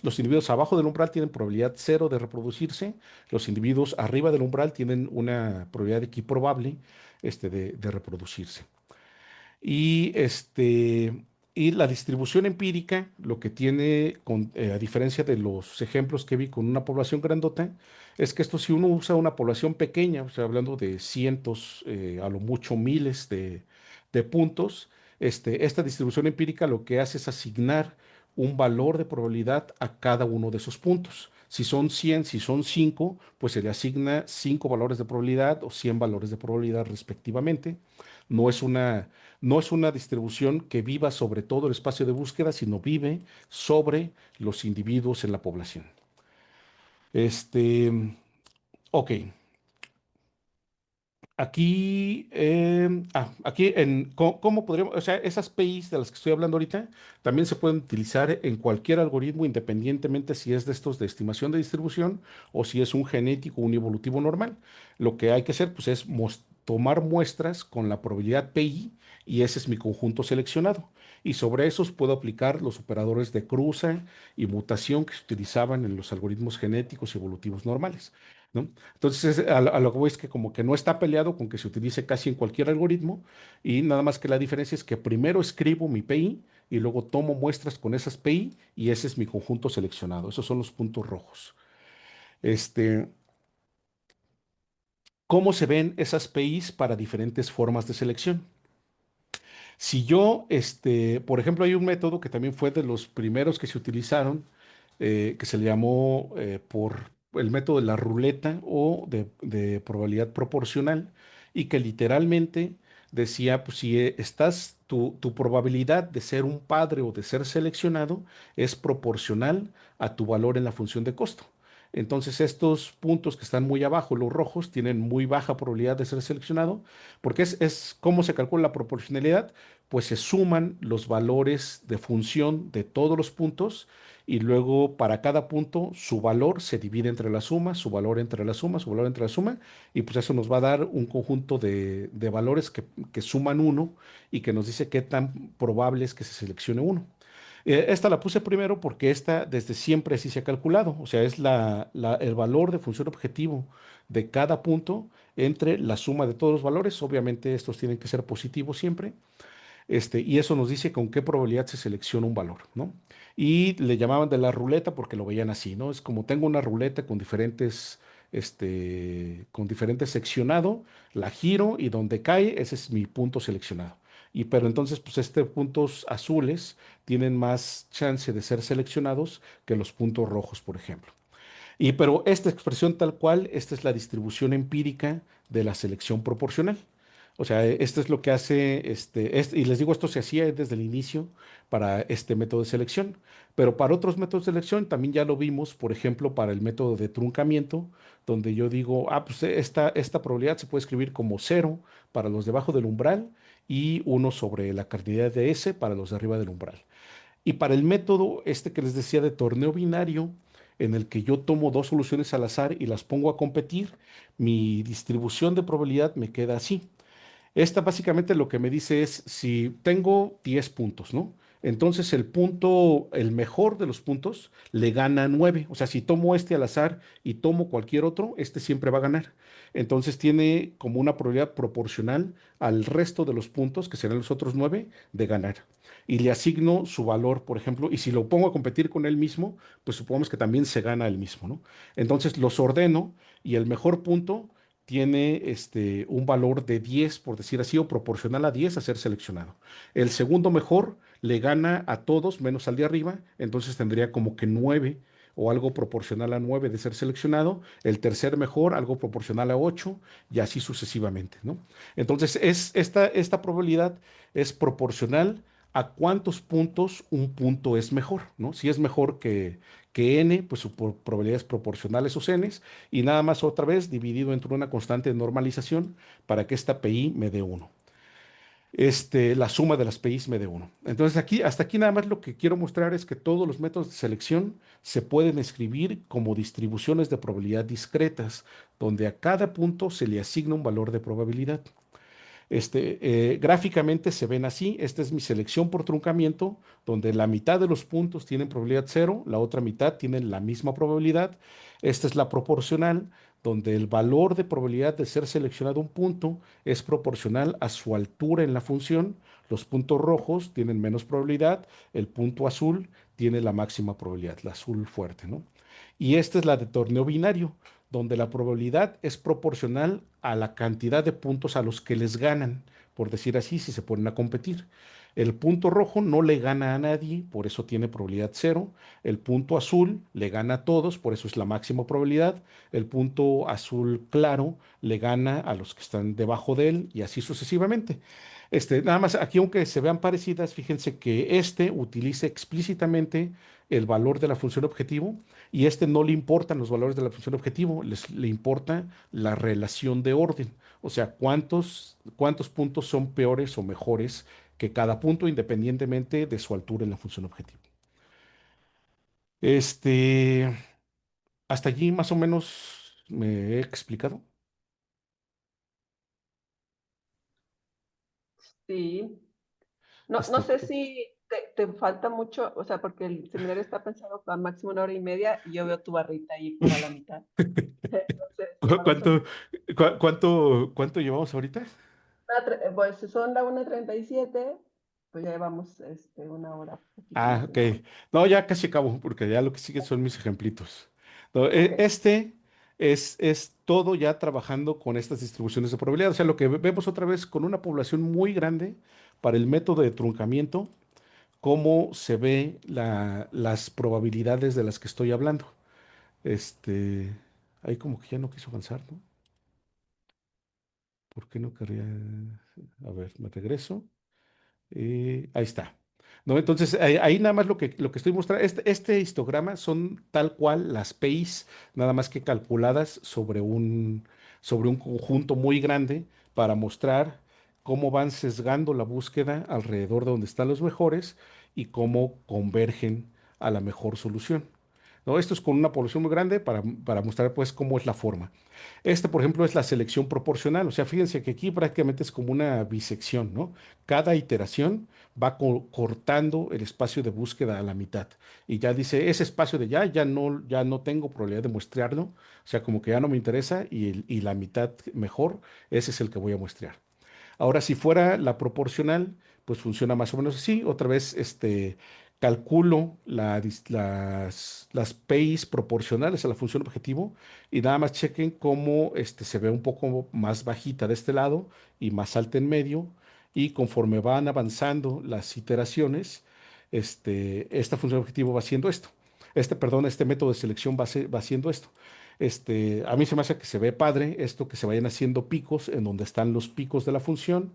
los individuos abajo del umbral tienen probabilidad 0 de reproducirse, los individuos arriba del umbral tienen una probabilidad equiprobable, de reproducirse. Y, y la distribución empírica, lo que tiene, a diferencia de los ejemplos que vi con una población grandota, es que esto si uno usa una población pequeña, o sea, hablando de cientos, a lo mucho miles de puntos, esta distribución empírica lo que hace es asignar un valor de probabilidad a cada uno de esos puntos. Si son 100, si son 5, pues se le asigna 5 valores de probabilidad o 100 valores de probabilidad respectivamente. No es una, no es una distribución que viva sobre todo el espacio de búsqueda, sino vive sobre los individuos en la población. Este, ok. Aquí, ¿cómo podríamos, o sea, esas PIs de las que estoy hablando ahorita también se pueden utilizar en cualquier algoritmo, independientemente si es de estos de estimación de distribución o si es un genético, un evolutivo normal. Lo que hay que hacer, pues, es tomar muestras con la probabilidad PI y ese es mi conjunto seleccionado. Y sobre esos puedo aplicar los operadores de cruza y mutación que se utilizaban en los algoritmos genéticos y evolutivos normales, ¿no? Entonces, a lo que voy es que como que no está peleado con que se utilice casi en cualquier algoritmo y nada más que la diferencia es que primero escribo mi PI y luego tomo muestras con esas PI y ese es mi conjunto seleccionado. Esos son los puntos rojos. Este, ¿Cómo se ven esas PIs para diferentes formas de selección? Si yo, por ejemplo, hay un método que también fue de los primeros que se utilizaron, que se le llamó por el método de la ruleta o de probabilidad proporcional, y que literalmente decía, pues si tu probabilidad de ser un padre o de ser seleccionado es proporcional a tu valor en la función de costo. Entonces, estos puntos que están muy abajo, los rojos, tienen muy baja probabilidad de ser seleccionado, porque es cómo se calcula la proporcionalidad, pues se suman los valores de función de todos los puntos y luego para cada punto su valor se divide entre la suma, su valor entre la suma, su valor entre la suma, y pues eso nos va a dar un conjunto de valores que suman uno y que nos dice qué tan probable es que se seleccione uno. Esta la puse primero porque esta desde siempre sí se ha calculado, o sea, es el valor de función objetivo de cada punto entre la suma de todos los valores. Obviamente estos tienen que ser positivos siempre, y eso nos dice con qué probabilidad se selecciona un valor, ¿no? Y le llamaban de la ruleta porque lo veían así, ¿no? Es como tengo una ruleta con diferentes seccionado, la giro y donde cae, ese es mi punto seleccionado. Y pero entonces, pues puntos azules tienen más chance de ser seleccionados que los puntos rojos, por ejemplo. Pero esta expresión tal cual, esta es la distribución empírica de la selección proporcional. O sea, esto es lo que hace, y les digo, esto se hacía desde el inicio para este método de selección, pero para otros métodos de selección también ya lo vimos, por ejemplo, para el método de truncamiento, donde yo digo, pues esta probabilidad se puede escribir como 0 para los debajo del umbral y 1 sobre la cardinalidad de S para los de arriba del umbral. Y para el método que les decía de torneo binario, en el que yo tomo dos soluciones al azar y las pongo a competir, mi distribución de probabilidad me queda así. Esta básicamente lo que me dice es si tengo 10 puntos, ¿no? Entonces el punto, el mejor de los puntos, le gana 9. O sea, si tomo este al azar y tomo cualquier otro, este siempre va a ganar. Entonces tiene como una probabilidad proporcional al resto de los puntos, que serán los otros 9, de ganar. Y le asigno su valor, por ejemplo, y si lo pongo a competir con él mismo, pues supongamos que también se gana él mismo, ¿no? Entonces los ordeno y el mejor punto tiene un valor de 10, por decir así, o proporcional a 10 a ser seleccionado. El segundo mejor le gana a todos menos al de arriba, entonces tendría como que 9 o algo proporcional a 9 de ser seleccionado. El tercer mejor, algo proporcional a 8 y así sucesivamente, ¿no? Entonces, esta probabilidad es proporcional a cuántos puntos un punto es mejor, ¿no? Si es mejor que n, pues su probabilidad es proporcional a esos n's y nada más otra vez dividido entre una constante de normalización para que esta pi me dé 1. La suma de las PIs me dé 1. Entonces aquí, hasta aquí nada más lo que quiero mostrar es que todos los métodos de selección se pueden escribir como distribuciones de probabilidad discretas, donde a cada punto se le asigna un valor de probabilidad. Gráficamente se ven así. Esta es mi selección por truncamiento, donde la mitad de los puntos tienen probabilidad 0, la otra mitad tienen la misma probabilidad. Esta es la proporcional, donde el valor de probabilidad de ser seleccionado un punto es proporcional a su altura en la función. Los puntos rojos tienen menos probabilidad, el punto azul tiene la máxima probabilidad, el azul fuerte, ¿no? Y esta es la de torneo binario, donde la probabilidad es proporcional a la cantidad de puntos a los que les ganan, por decir así, si se ponen a competir. El punto rojo no le gana a nadie, por eso tiene probabilidad 0. El punto azul le gana a todos, por eso es la máxima probabilidad. El punto azul claro le gana a los que están debajo de él y así sucesivamente. Nada más aquí, aunque se vean parecidas, fíjense que utiliza explícitamente el valor de la función objetivo y no le importan los valores de la función objetivo, le importa la relación de orden, o sea, cuántos puntos son peores o mejores que cada punto independientemente de su altura en la función objetivo. Este, Hasta allí más o menos me he explicado.
Sí. No, no
Hasta
sé si te falta mucho, o sea, porque el seminario está pensado para máximo 1 hora y media y yo veo tu barrita ahí como a la mitad. Entonces,
¿Cu-
por eso,
¿Cuánto, cuánto llevamos ahorita?
pues si son la 1:37, pues ya llevamos 1 hora, poquito
Ah,
más de
ok.
1 hora.
No, ya casi acabo, porque ya lo que sigue son mis ejemplitos. No,
Ok,
es todo ya trabajando con estas distribuciones de probabilidad. O sea, lo que vemos otra vez con una población muy grande para el método de truncamiento, cómo se ve las probabilidades de las que estoy hablando. Este, Ahí como que ya no quiso avanzar, ¿no? ¿Por qué no querría? A ver, me regreso. Ahí está. ¿No? Entonces, ahí nada más lo que estoy mostrando, este histograma son tal cual las PIs, nada más que calculadas sobre un conjunto muy grande para mostrar cómo van sesgando la búsqueda alrededor de donde están los mejores y cómo convergen a la mejor solución. ¿No? Esto es con una población muy grande para mostrar pues cómo es la forma. Por ejemplo, es la selección proporcional. O sea, fíjense que aquí prácticamente es como una bisección, ¿no? Cada iteración va cortando el espacio de búsqueda a la mitad. Y ya dice, ese espacio de ya no tengo probabilidad de muestrearlo. O sea, como que ya no me interesa y la mitad mejor, ese es el que voy a muestrear. Ahora, si fuera la proporcional, pues funciona más o menos así. Otra vez, calculo las PIs proporcionales a la función objetivo y nada más chequen cómo se ve un poco más bajita de este lado y más alta en medio. Y conforme van avanzando las iteraciones, esta función objetivo va haciendo esto. Perdón, este método de selección va haciendo esto. A mí se me hace que se ve padre esto, que se vayan haciendo picos en donde están los picos de la función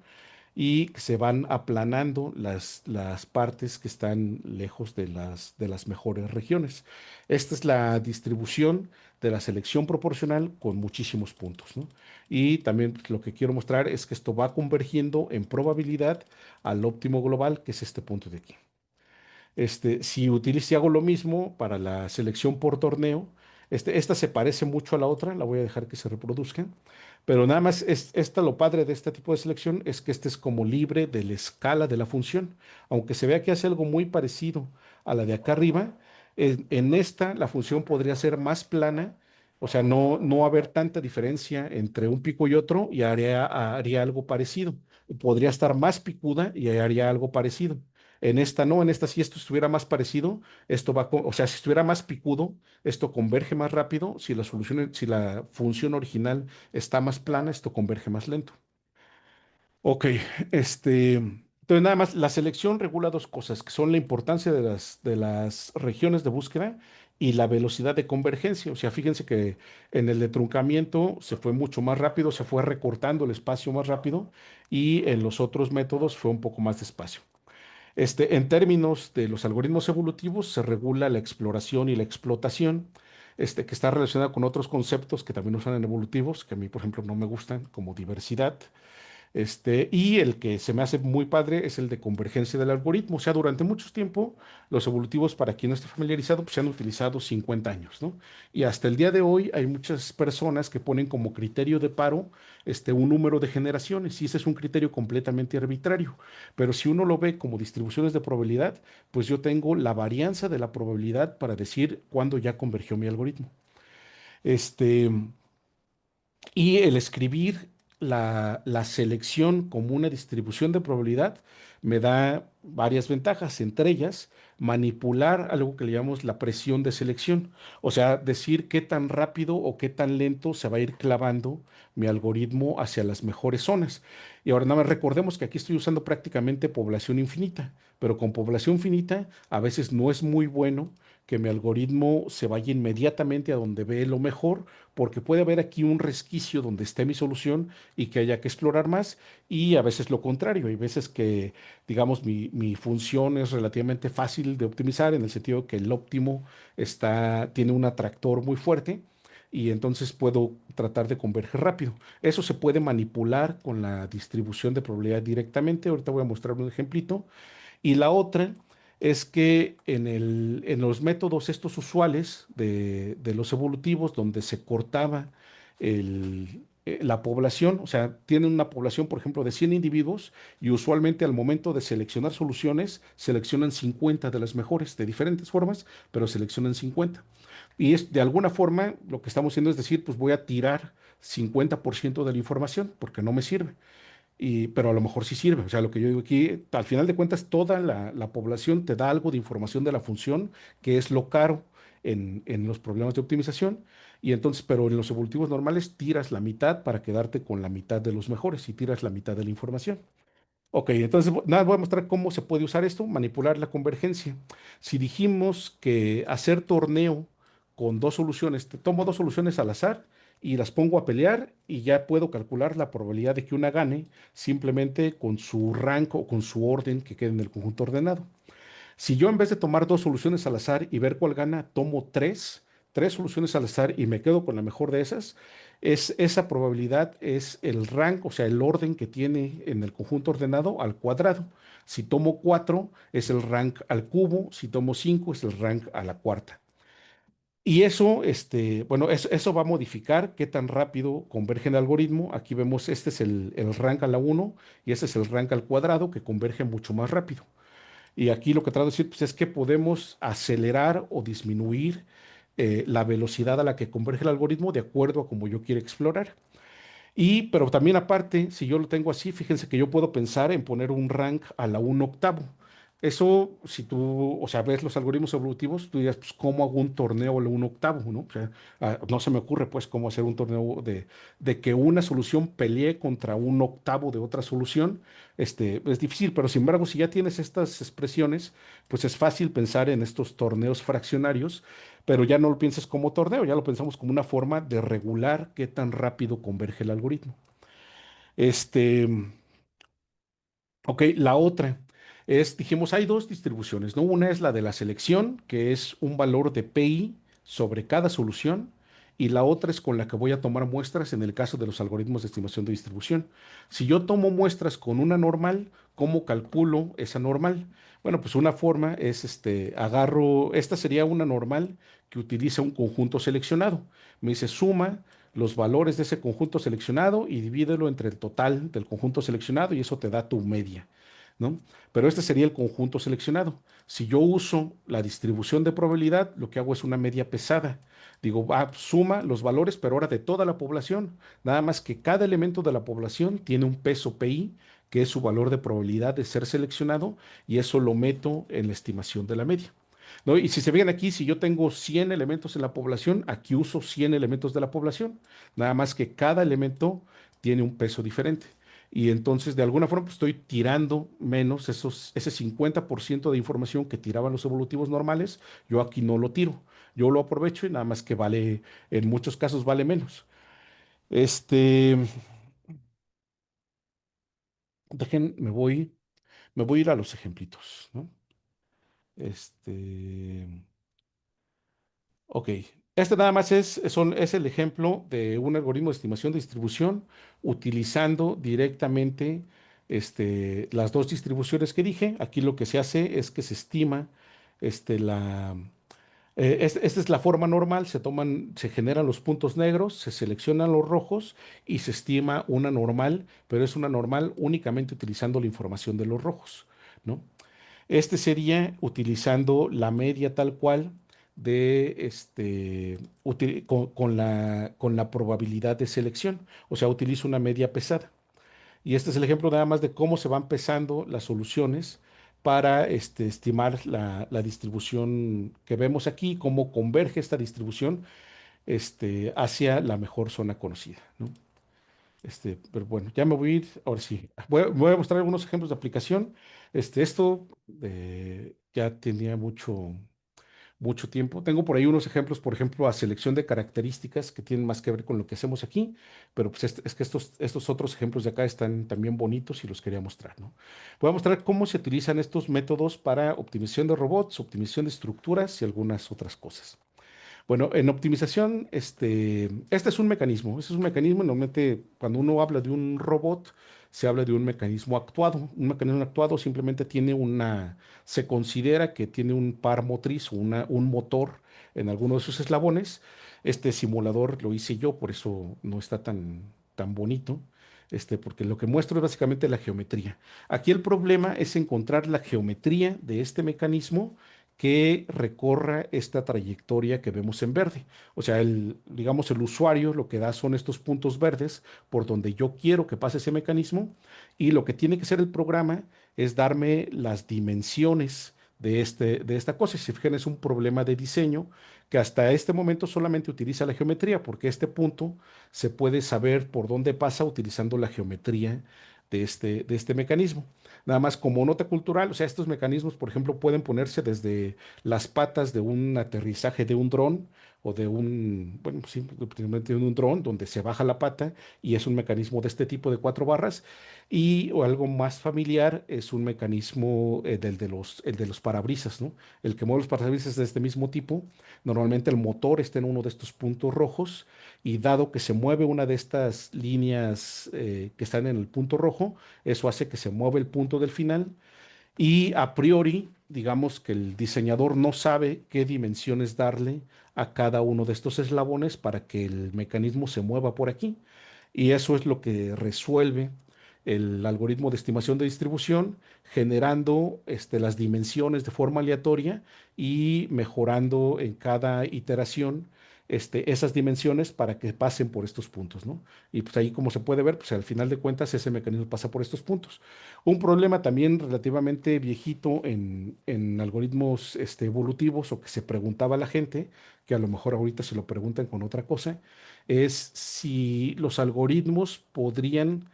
y que se van aplanando las partes que están lejos de las mejores regiones. Esta es la distribución de la selección proporcional con muchísimos puntos, ¿no? Y también pues, lo que quiero mostrar es que esto va convergiendo en probabilidad al óptimo global, que es este punto de aquí. Si hago lo mismo para la selección por torneo, Esta se parece mucho a la otra, la voy a dejar que se reproduzca, pero nada más lo padre de este tipo de selección es que este es como libre de la escala de la función, aunque se vea que hace algo muy parecido a la de acá arriba, en esta la función podría ser más plana, o sea, no haber tanta diferencia entre un pico y otro y haría algo parecido. Podría estar más picuda y haría algo parecido. En esta no, en esta si esto estuviera más parecido, o sea, si estuviera más picudo, esto converge más rápido. Si la función original está más plana, esto converge más lento. Ok, entonces nada más, la selección regula dos cosas, que son la importancia de las regiones de búsqueda y la velocidad de convergencia. O sea, fíjense que en el de truncamiento se fue mucho más rápido, se fue recortando el espacio más rápido y en los otros métodos fue un poco más despacio. En términos de los algoritmos evolutivos, se regula la exploración y la explotación, que está relacionada con otros conceptos que también usan en evolutivos, que a mí, por ejemplo, no me gustan, como diversidad. Y el que se me hace muy padre es el de convergencia del algoritmo. O sea, durante mucho tiempo, los evolutivos, para quien no esté familiarizado, pues se han utilizado 50 años, ¿no? Y hasta el día de hoy hay muchas personas que ponen como criterio de paro un número de generaciones, y ese es un criterio completamente arbitrario. Pero si uno lo ve como distribuciones de probabilidad, pues yo tengo la varianza de la probabilidad para decir cuándo ya convergió mi algoritmo. Este. Y el escribir la selección como una distribución de probabilidad me da varias ventajas, entre ellas manipular algo que le llamamos la presión de selección, o sea, decir qué tan rápido o qué tan lento se va a ir clavando mi algoritmo hacia las mejores zonas. Y ahora nada más recordemos que aquí estoy usando prácticamente población infinita, pero con población finita a veces no es muy bueno que mi algoritmo se vaya inmediatamente a donde ve lo mejor, porque puede haber aquí un resquicio donde esté mi solución y que haya que explorar más, y a veces lo contrario. Hay veces que, digamos, mi función es relativamente fácil de optimizar en el sentido que el óptimo tiene un atractor muy fuerte y entonces puedo tratar de converger rápido. Eso se puede manipular con la distribución de probabilidad directamente. Ahorita voy a mostrar un ejemplito. Y la otra es que en los métodos estos usuales de los evolutivos, donde se cortaba la población, o sea, tienen una población, por ejemplo, de 100 individuos y usualmente al momento de seleccionar soluciones, seleccionan 50 de las mejores, de diferentes formas, pero seleccionan 50. Y de alguna forma lo que estamos haciendo es decir, pues voy a tirar 50% de la información porque no me sirve. Pero a lo mejor sí sirve. O sea, lo que yo digo aquí, al final de cuentas, toda la población te da algo de información de la función, que es lo caro en los problemas de optimización. Y entonces, pero en los evolutivos normales tiras la mitad para quedarte con la mitad de los mejores y tiras la mitad de la información. Ok, entonces nada, voy a mostrar cómo se puede usar esto, manipular la convergencia. Si dijimos que hacer torneo con dos soluciones, te tomo dos soluciones al azar y las pongo a pelear y ya puedo calcular la probabilidad de que una gane simplemente con su rank o con su orden que quede en el conjunto ordenado. Si yo en vez de tomar dos soluciones al azar y ver cuál gana, tomo tres soluciones al azar y me quedo con la mejor de esas, esa probabilidad es el rank, o sea, el orden que tiene en el conjunto ordenado al cuadrado. Si tomo cuatro, es el rank al cubo. Si tomo cinco, es el rank a la cuarta. Y eso, bueno, eso va a modificar qué tan rápido converge el algoritmo. Aquí vemos, este es el rank a la uno y este es el rank al cuadrado que converge mucho más rápido. Y aquí lo que trato de decir pues, es que podemos acelerar o disminuir la velocidad a la que converge el algoritmo de acuerdo a como yo quiera explorar. Pero también aparte, si yo lo tengo así, fíjense que yo puedo pensar en poner un rank a la 1/8. Eso, si tú, o sea, ves los algoritmos evolutivos, tú dirías, pues, ¿cómo hago un torneo a la 1/8, ¿no? O sea, no se me ocurre, pues, cómo hacer un torneo de que una solución pelee contra un octavo de otra solución. Es difícil, pero sin embargo, si ya tienes estas expresiones, pues es fácil pensar en estos torneos fraccionarios, pero ya no lo pienses como torneo, ya lo pensamos como una forma de regular qué tan rápido converge el algoritmo. Este, ok, la otra dijimos, hay dos distribuciones, ¿no? Una es la de la selección, que es un valor de PI sobre cada solución, y la otra es con la que voy a tomar muestras en el caso de los algoritmos de estimación de distribución. Si yo tomo muestras con una normal, ¿cómo calculo esa normal? Bueno, pues una forma es, esta sería una normal que utiliza un conjunto seleccionado. Me dice, suma los valores de ese conjunto seleccionado y divídelo entre el total del conjunto seleccionado y eso te da tu media, ¿no? Pero este sería el conjunto seleccionado. Si yo uso la distribución de probabilidad, lo que hago es una media pesada. Digo, suma los valores, pero ahora de toda la población. Nada más que cada elemento de la población tiene un peso PI, que es su valor de probabilidad de ser seleccionado, y eso lo meto en la estimación de la media, ¿no? Y si se fijan aquí, si yo tengo 100 elementos en la población, aquí uso 100 elementos de la población. Nada más que cada elemento tiene un peso diferente. Y entonces, de alguna forma, pues, estoy tirando menos ese 50% de información que tiraban los evolutivos normales. Yo aquí no lo tiro. Yo lo aprovecho y nada más que vale, en muchos casos vale menos. Este, me voy a ir a los ejemplitos, ¿no? Este, Ok, este nada más es el ejemplo de un algoritmo de estimación de distribución utilizando directamente las dos distribuciones que dije. Aquí lo que se hace es que se estima esta es la forma normal, se generan los puntos negros, se seleccionan los rojos y se estima una normal, pero es una normal únicamente utilizando la información de los rojos, ¿no? Este sería utilizando la media tal cual de con la probabilidad de selección. O sea, utilizo una media pesada. Y este es el ejemplo nada más de cómo se van pesando las soluciones para estimar la distribución que vemos aquí, cómo converge esta distribución hacia la mejor zona conocida, ¿no? Pero bueno, ya me voy a ir, ahora sí. Voy a mostrar algunos ejemplos de aplicación. Esto ya tenía mucho tiempo. Tengo por ahí unos ejemplos, por ejemplo, a selección de características que tienen más que ver con lo que hacemos aquí, pero pues es que estos otros ejemplos de acá están también bonitos y los quería mostrar, ¿no? Voy a mostrar cómo se utilizan estos métodos para optimización de robots, optimización de estructuras y algunas otras cosas. Bueno, en optimización, este es un mecanismo. Este es un mecanismo, normalmente cuando uno habla de un robot, se habla de un mecanismo actuado. Un mecanismo actuado simplemente se considera que tiene un par motriz o un motor en alguno de sus eslabones. Este simulador lo hice yo, por eso no está tan bonito. Porque lo que muestro es básicamente la geometría. Aquí el problema es encontrar la geometría de este mecanismo que recorra esta trayectoria que vemos en verde. O sea, digamos, el usuario lo que da son estos puntos verdes por donde yo quiero que pase ese mecanismo y lo que tiene que hacer el programa es darme las dimensiones de esta cosa. Si se fijan, es un problema de diseño que hasta este momento solamente utiliza la geometría, porque este punto se puede saber por dónde pasa utilizando la geometría de este mecanismo. Nada más como nota cultural, o sea, estos mecanismos, por ejemplo, pueden ponerse desde las patas de un aterrizaje de un dron o bueno, sí, simplemente de un dron donde se baja la pata y es un mecanismo de este tipo de 4 barras. O algo más familiar es un mecanismo el de los parabrisas, ¿no? El que mueve los parabrisas es de este mismo tipo. Normalmente el motor está en uno de estos puntos rojos y dado que se mueve una de estas líneas que están en el punto rojo, eso hace que se mueva el punto del final y a priori, digamos que el diseñador no sabe qué dimensiones darle a cada uno de estos eslabones para que el mecanismo se mueva por aquí. Y eso es lo que resuelve el algoritmo de estimación de distribución, generando las dimensiones de forma aleatoria y mejorando en cada iteración esas dimensiones para que pasen por estos puntos, ¿no? Y pues ahí, como se puede ver, pues al final de cuentas ese mecanismo pasa por estos puntos. Un problema también relativamente viejito en algoritmos evolutivos o que se preguntaba a la gente, que a lo mejor ahorita se lo preguntan con otra cosa, es si los algoritmos podrían,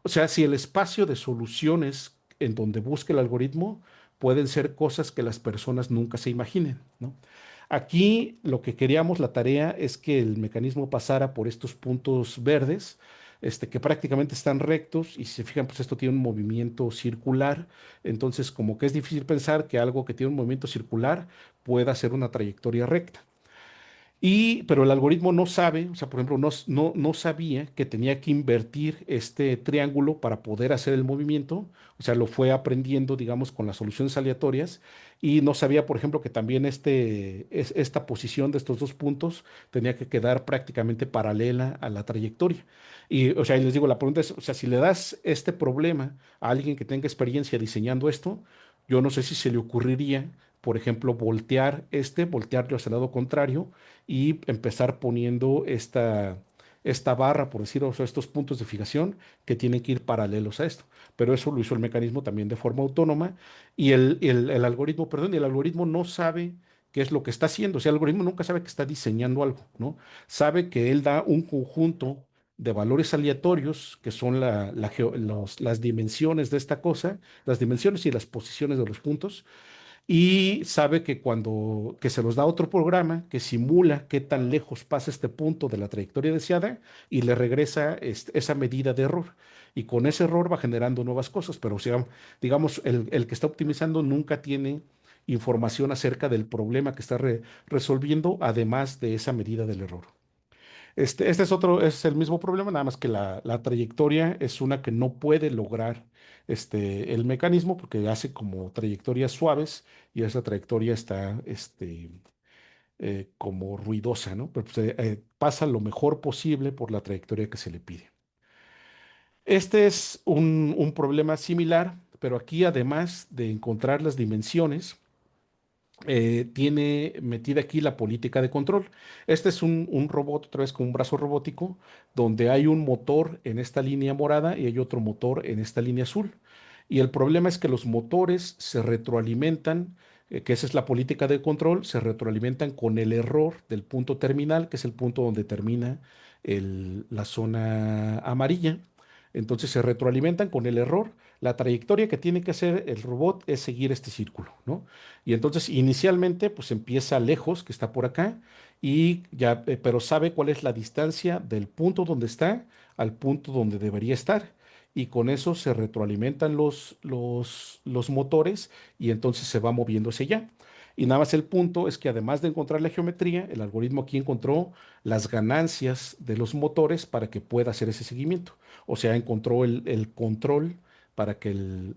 o sea, si el espacio de soluciones en donde busque el algoritmo pueden ser cosas que las personas nunca se imaginen, ¿no? Aquí lo que queríamos, la tarea, es que el mecanismo pasara por estos puntos verdes, que prácticamente están rectos, y si se fijan, pues esto tiene un movimiento circular, entonces como que es difícil pensar que algo que tiene un movimiento circular pueda hacer una trayectoria recta. Pero el algoritmo no sabe, o sea, por ejemplo, no sabía que tenía que invertir este triángulo para poder hacer el movimiento. O sea, lo fue aprendiendo, digamos, con las soluciones aleatorias. Y no sabía, por ejemplo, que también esta posición de estos dos puntos tenía que quedar prácticamente paralela a la trayectoria. Y, o sea, y les digo, la pregunta es, o sea, si le das este problema a alguien que tenga experiencia diseñando esto, yo no sé si se le ocurriría, por ejemplo, voltearlo hacia el lado contrario y empezar poniendo esta barra, por decirlo, o sea, estos puntos de fijación que tienen que ir paralelos a esto. Pero eso lo hizo el mecanismo también de forma autónoma y el algoritmo, perdón, y el algoritmo no sabe qué es lo que está haciendo. O sea, el algoritmo nunca sabe que está diseñando algo, ¿no? Sabe que él da un conjunto de valores aleatorios, que son las dimensiones de esta cosa, las dimensiones y las posiciones de los puntos, y sabe que se los da otro programa que simula qué tan lejos pasa este punto de la trayectoria deseada y le regresa esa medida de error. Y con ese error va generando nuevas cosas, pero o sea, digamos, el que está optimizando nunca tiene información acerca del problema que está resolviendo, además de esa medida del error. Es el mismo problema, nada más que la trayectoria es una que no puede lograr el mecanismo porque hace como trayectorias suaves y esa trayectoria está como ruidosa, ¿no? Pero pues, pasa lo mejor posible por la trayectoria que se le pide. Este es un problema similar, pero aquí además de encontrar las dimensiones, tiene metida aquí la política de control. Este es un robot, otra vez con un brazo robótico, donde hay un motor en esta línea morada y hay otro motor en esta línea azul. Y el problema es que los motores se retroalimentan, que esa es la política de control, se retroalimentan con el error del punto terminal, que es el punto donde termina la zona amarilla. Entonces se retroalimentan con el error. La trayectoria que tiene que hacer el robot es seguir este círculo, ¿no? Y entonces inicialmente pues empieza lejos, que está por acá, y ya, pero sabe cuál es la distancia del punto donde está al punto donde debería estar. Y con eso se retroalimentan los motores y entonces se va moviendo hacia allá. Y nada más el punto es que además de encontrar la geometría, el algoritmo aquí encontró las ganancias de los motores para que pueda hacer ese seguimiento. O sea, encontró el control para que el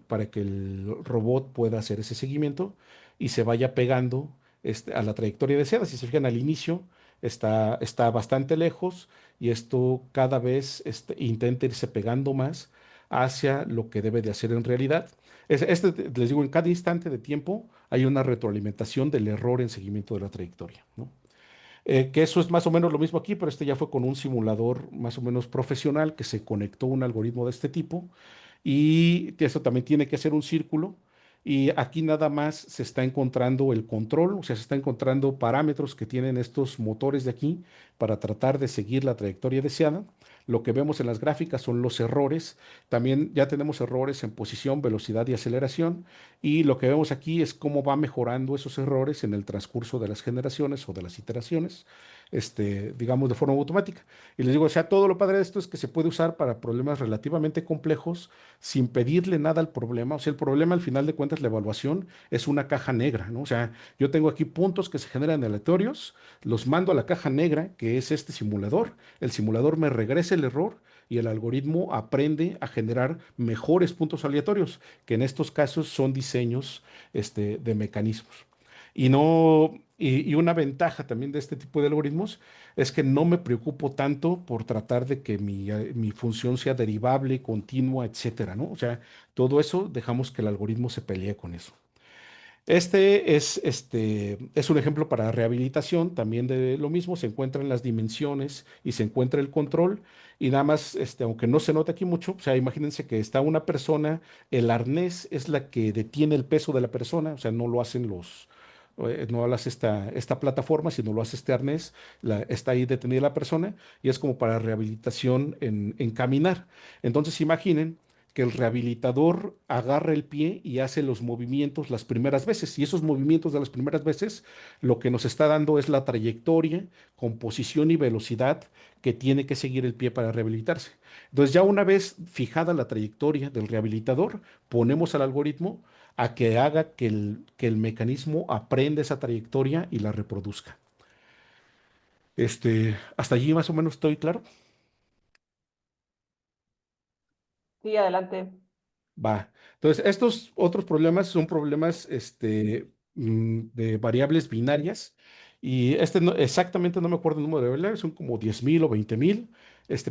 robot pueda hacer ese seguimiento y se vaya pegando a la trayectoria deseada. Si se fijan al inicio, está bastante lejos y esto cada vez intenta irse pegando más hacia lo que debe de hacer en realidad. Les digo, en cada instante de tiempo hay una retroalimentación del error en seguimiento de la trayectoria, ¿no? Que eso es más o menos lo mismo aquí, pero este ya fue con un simulador más o menos profesional que se conectó a un algoritmo de este tipo y eso también tiene que ser un círculo. Y aquí nada más se está encontrando el control, o sea, se está encontrando parámetros que tienen estos motores de aquí para tratar de seguir la trayectoria deseada. Lo que vemos en las gráficas son los errores. También ya tenemos errores en posición, velocidad y aceleración. Y lo que vemos aquí es cómo va mejorando esos errores en el transcurso de las generaciones o de las iteraciones, digamos, de forma automática. Y les digo, o sea, todo lo padre de esto es que se puede usar para problemas relativamente complejos sin pedirle nada al problema. O sea, el problema al final de cuentas, la evaluación es una caja negra, ¿no? O sea, yo tengo aquí puntos que se generan aleatorios, los mando a la caja negra, que es este simulador. El simulador me regresa el error y el algoritmo aprende a generar mejores puntos aleatorios, que en estos casos son diseños, de mecanismos. Y una ventaja también de este tipo de algoritmos es que no me preocupo tanto por tratar de que mi función sea derivable, continua, etcétera, ¿no? O sea, todo eso dejamos que el algoritmo se pelee con eso. Es un ejemplo para rehabilitación, también de lo mismo, se encuentran las dimensiones y se encuentra el control, y nada más, aunque no se nota aquí mucho, o sea, imagínense que está una persona, el arnés es la que detiene el peso de la persona, o sea, no lo hacen no lo hace esta plataforma, sino lo hace este arnés, está ahí detenida la persona, y es como para rehabilitación en caminar. Entonces, imaginen que el rehabilitador agarra el pie y hace los movimientos las primeras veces. Y esos movimientos de las primeras veces lo que nos está dando es la trayectoria con posición y velocidad que tiene que seguir el pie para rehabilitarse. Entonces ya una vez fijada la trayectoria del rehabilitador, ponemos al algoritmo a que haga que el mecanismo aprenda esa trayectoria y la reproduzca. Hasta allí más o menos estoy claro.
Sí, adelante.
Va. Entonces, estos otros problemas son problemas de variables binarias. Y exactamente no me acuerdo el número de variables, son como 10,000 o 20,000.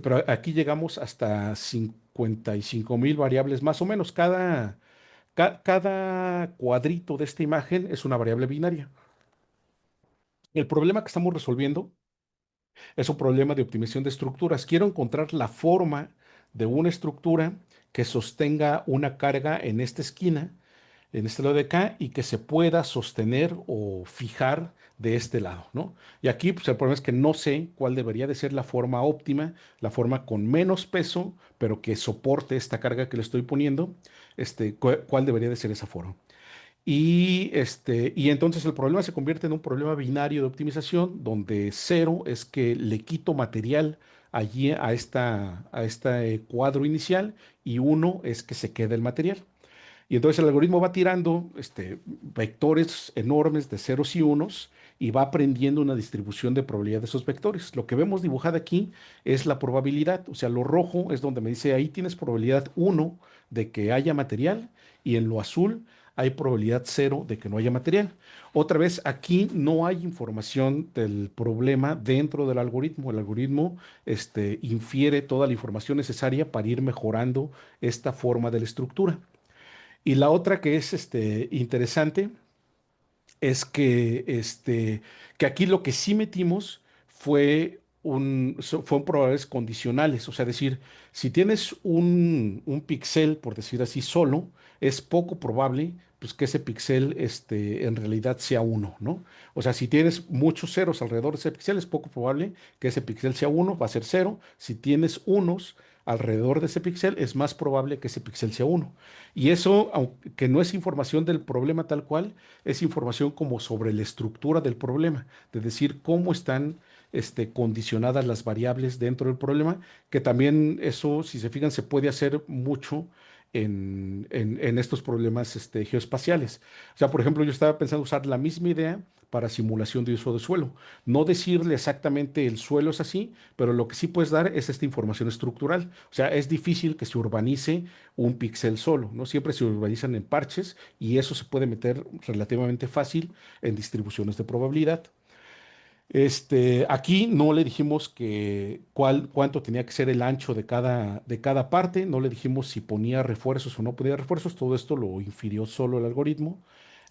Pero aquí llegamos hasta 55,000 variables más o menos. Cada cuadrito de esta imagen es una variable binaria. El problema que estamos resolviendo es un problema de optimización de estructuras. Quiero encontrar la forma de una estructura que sostenga una carga en esta esquina, en este lado de acá, y que se pueda sostener o fijar de este lado, ¿no? Y aquí, pues, el problema es que no sé cuál debería de ser la forma óptima, la forma con menos peso, pero que soporte esta carga que le estoy poniendo, cuál debería de ser esa forma. Y entonces el problema se convierte en un problema binario de optimización, donde cero es que le quito material allí a este cuadro inicial, y uno es que se queda el material. Y entonces el algoritmo va tirando vectores enormes de ceros y unos y va aprendiendo una distribución de probabilidad de esos vectores. Lo que vemos dibujado aquí es la probabilidad. O sea, lo rojo es donde me dice ahí tienes probabilidad uno de que haya material, y en lo azul hay probabilidad cero de que no haya material. Otra vez, aquí no hay información del problema dentro del algoritmo. El algoritmo infiere toda la información necesaria para ir mejorando esta forma de la estructura. Y la otra que es interesante es que aquí lo que sí metimos fueron probabilidades condicionales. O sea, decir, si tienes un píxel, por decir así, solo, es poco probable pues, que ese píxel en realidad sea uno, ¿no? O sea, si tienes muchos ceros alrededor de ese píxel, es poco probable que ese píxel sea uno, va a ser cero. Si tienes unos alrededor de ese píxel, es más probable que ese píxel sea uno. Y eso, aunque no es información del problema tal cual, es información como sobre la estructura del problema, de decir cómo están condicionadas las variables dentro del problema, que también eso, si se fijan, se puede hacer mucho en estos problemas geoespaciales. O sea, por ejemplo, yo estaba pensando usar la misma idea para simulación de uso de suelo. No decirle exactamente el suelo es así, pero lo que sí puedes dar es esta información estructural. O sea, es difícil que se urbanice un píxel solo, ¿no? Siempre se urbanizan en parches, y eso se puede meter relativamente fácil en distribuciones de probabilidad. Aquí no le dijimos cuánto tenía que ser el ancho de cada parte, no le dijimos si ponía refuerzos o no ponía refuerzos, todo esto lo infirió solo el algoritmo.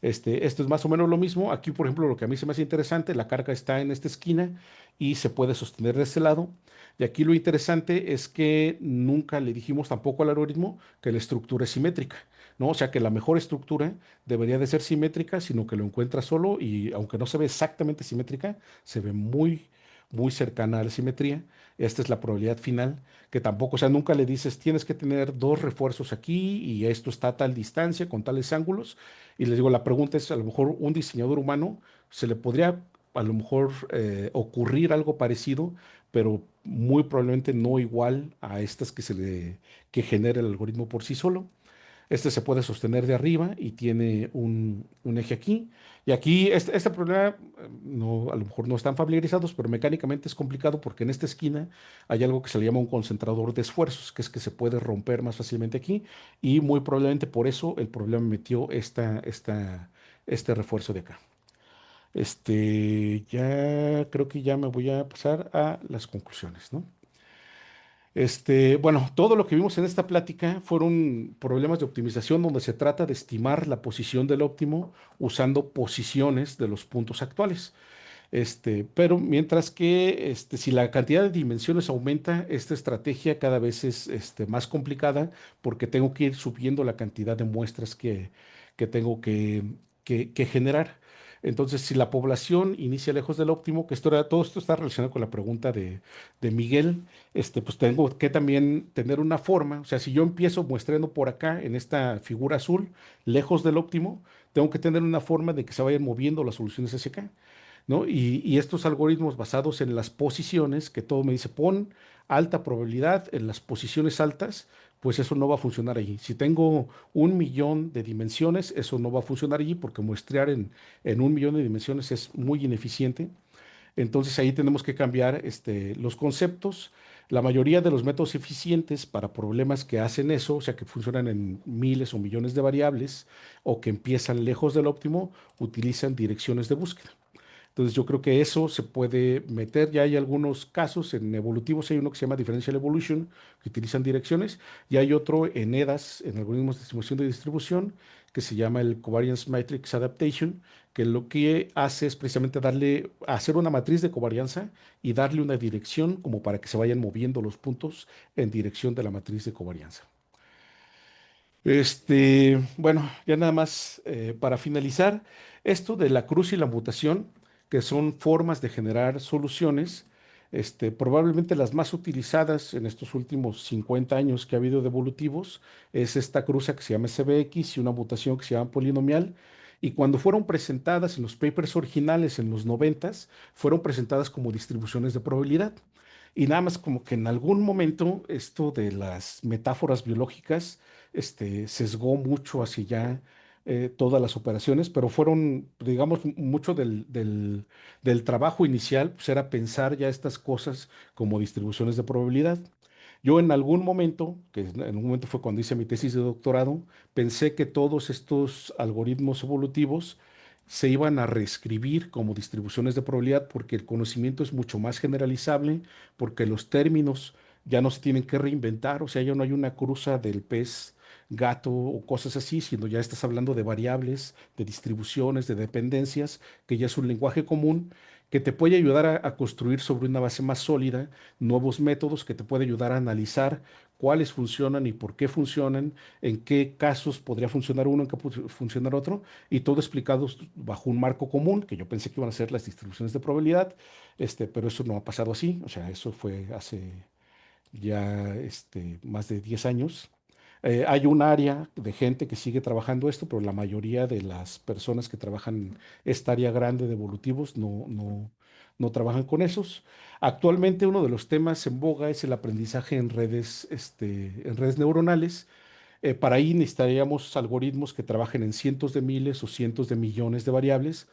Esto es más o menos lo mismo. Aquí, por ejemplo, lo que a mí se me hace interesante, la carga está en esta esquina y se puede sostener de este lado. Y aquí lo interesante es que nunca le dijimos tampoco al algoritmo que la estructura es simétrica, ¿no? O sea, que la mejor estructura debería de ser simétrica, sino que lo encuentra solo, y aunque no se ve exactamente simétrica, se ve muy, muy cercana a la simetría. Esta es la probabilidad final, que tampoco, o sea, nunca le dices, tienes que tener dos refuerzos aquí y esto está a tal distancia, con tales ángulos. Y les digo, la pregunta es, a lo mejor un diseñador humano se le podría a lo mejor ocurrir algo parecido, pero muy probablemente no igual a estas que genera el algoritmo por sí solo. Este se puede sostener de arriba y tiene un eje aquí. Y aquí este problema, no, a lo mejor no están familiarizados, pero mecánicamente es complicado porque en esta esquina hay algo que se le llama un concentrador de esfuerzos, que es que se puede romper más fácilmente aquí, y muy probablemente por eso el problema metió este refuerzo de acá. Ya creo que ya me voy a pasar a las conclusiones, ¿no? Bueno, todo lo que vimos en esta plática fueron problemas de optimización donde se trata de estimar la posición del óptimo usando posiciones de los puntos actuales. Pero mientras que si la cantidad de dimensiones aumenta, esta estrategia cada vez es más complicada, porque tengo que ir subiendo la cantidad de muestras que tengo que generar. Entonces, si la población inicia lejos del óptimo, todo esto está relacionado con la pregunta de Miguel, pues tengo que también tener una forma. O sea, si yo empiezo muestreando por acá en esta figura azul, lejos del óptimo, tengo que tener una forma de que se vayan moviendo las soluciones hacia acá, ¿no? Y estos algoritmos basados en las posiciones, que todo me dice, pon alta probabilidad en las posiciones altas, pues eso no va a funcionar allí. Si tengo 1 millón de dimensiones, eso no va a funcionar allí, porque muestrear en 1 millón de dimensiones es muy ineficiente. Entonces ahí tenemos que cambiar los conceptos. La mayoría de los métodos eficientes para problemas que hacen eso, o sea, que funcionan en miles o millones de variables o que empiezan lejos del óptimo, utilizan direcciones de búsqueda. Entonces yo creo que eso se puede meter. Ya hay algunos casos en evolutivos, hay uno que se llama Differential Evolution, que utilizan direcciones, y hay otro en EDAS, en algoritmos de estimación de distribución, que se llama el Covariance Matrix Adaptation, que lo que hace es precisamente hacer una matriz de covarianza y darle una dirección como para que se vayan moviendo los puntos en dirección de la matriz de covarianza. Bueno, ya nada más para finalizar, esto de la cruz y la mutación, que son formas de generar soluciones, probablemente las más utilizadas en estos últimos 50 años que ha habido de evolutivos, es esta cruza que se llama SBX y una mutación que se llama polinomial. Y cuando fueron presentadas en los papers originales en los 90, fueron presentadas como distribuciones de probabilidad. Y nada más como que en algún momento esto de las metáforas biológicas sesgó mucho hacia ya todas las operaciones, pero fueron, digamos, mucho del trabajo inicial, pues era pensar ya estas cosas como distribuciones de probabilidad. Yo en algún momento, que en un momento fue cuando hice mi tesis de doctorado, pensé que todos estos algoritmos evolutivos se iban a reescribir como distribuciones de probabilidad porque el conocimiento es mucho más generalizable, porque los términos ya no se tienen que reinventar, o sea, ya no hay una cruza del pez gato o cosas así, sino ya estás hablando de variables, de distribuciones, de dependencias, que ya es un lenguaje común que te puede ayudar a construir sobre una base más sólida nuevos métodos, que te puede ayudar a analizar cuáles funcionan y por qué funcionan, en qué casos podría funcionar uno, en qué podría funcionar otro, y todo explicado bajo un marco común, que yo pensé que iban a ser las distribuciones de probabilidad, pero eso no ha pasado así, o sea, eso fue hace ya más de 10 años. Hay un área de gente que sigue trabajando esto, pero la mayoría de las personas que trabajan esta área grande de evolutivos no trabajan con esos. Actualmente uno de los temas en boga es el aprendizaje en redes neuronales. Para ahí necesitaríamos algoritmos que trabajen en cientos de miles o cientos de millones de variables.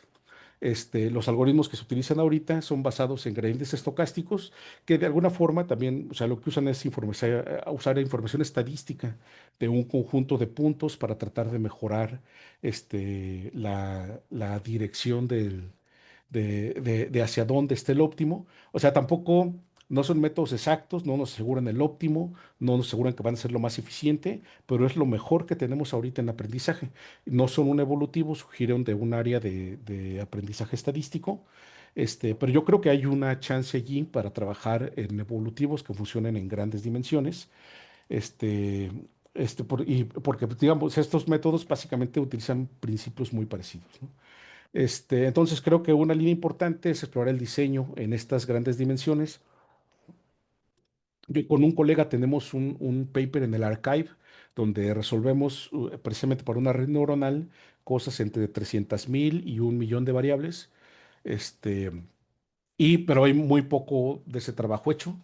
Los algoritmos que se utilizan ahorita son basados en gradientes estocásticos, que de alguna forma también, o sea, lo que usan es usar información estadística de un conjunto de puntos para tratar de mejorar la dirección de hacia dónde está el óptimo. O sea, tampoco no son métodos exactos, no nos aseguran el óptimo, no nos aseguran que van a ser lo más eficiente, pero es lo mejor que tenemos ahorita en aprendizaje. No son un evolutivo, surgieron de un área de aprendizaje estadístico, pero yo creo que hay una chance allí para trabajar en evolutivos que funcionen en grandes dimensiones. Porque, digamos, estos métodos básicamente utilizan principios muy parecidos, ¿no? Entonces creo que una línea importante es explorar el diseño en estas grandes dimensiones. Con un colega tenemos un paper en el archive donde resolvemos precisamente para una red neuronal cosas entre 300,000 y 1 millón de variables. Este, pero hay muy poco de ese trabajo hecho.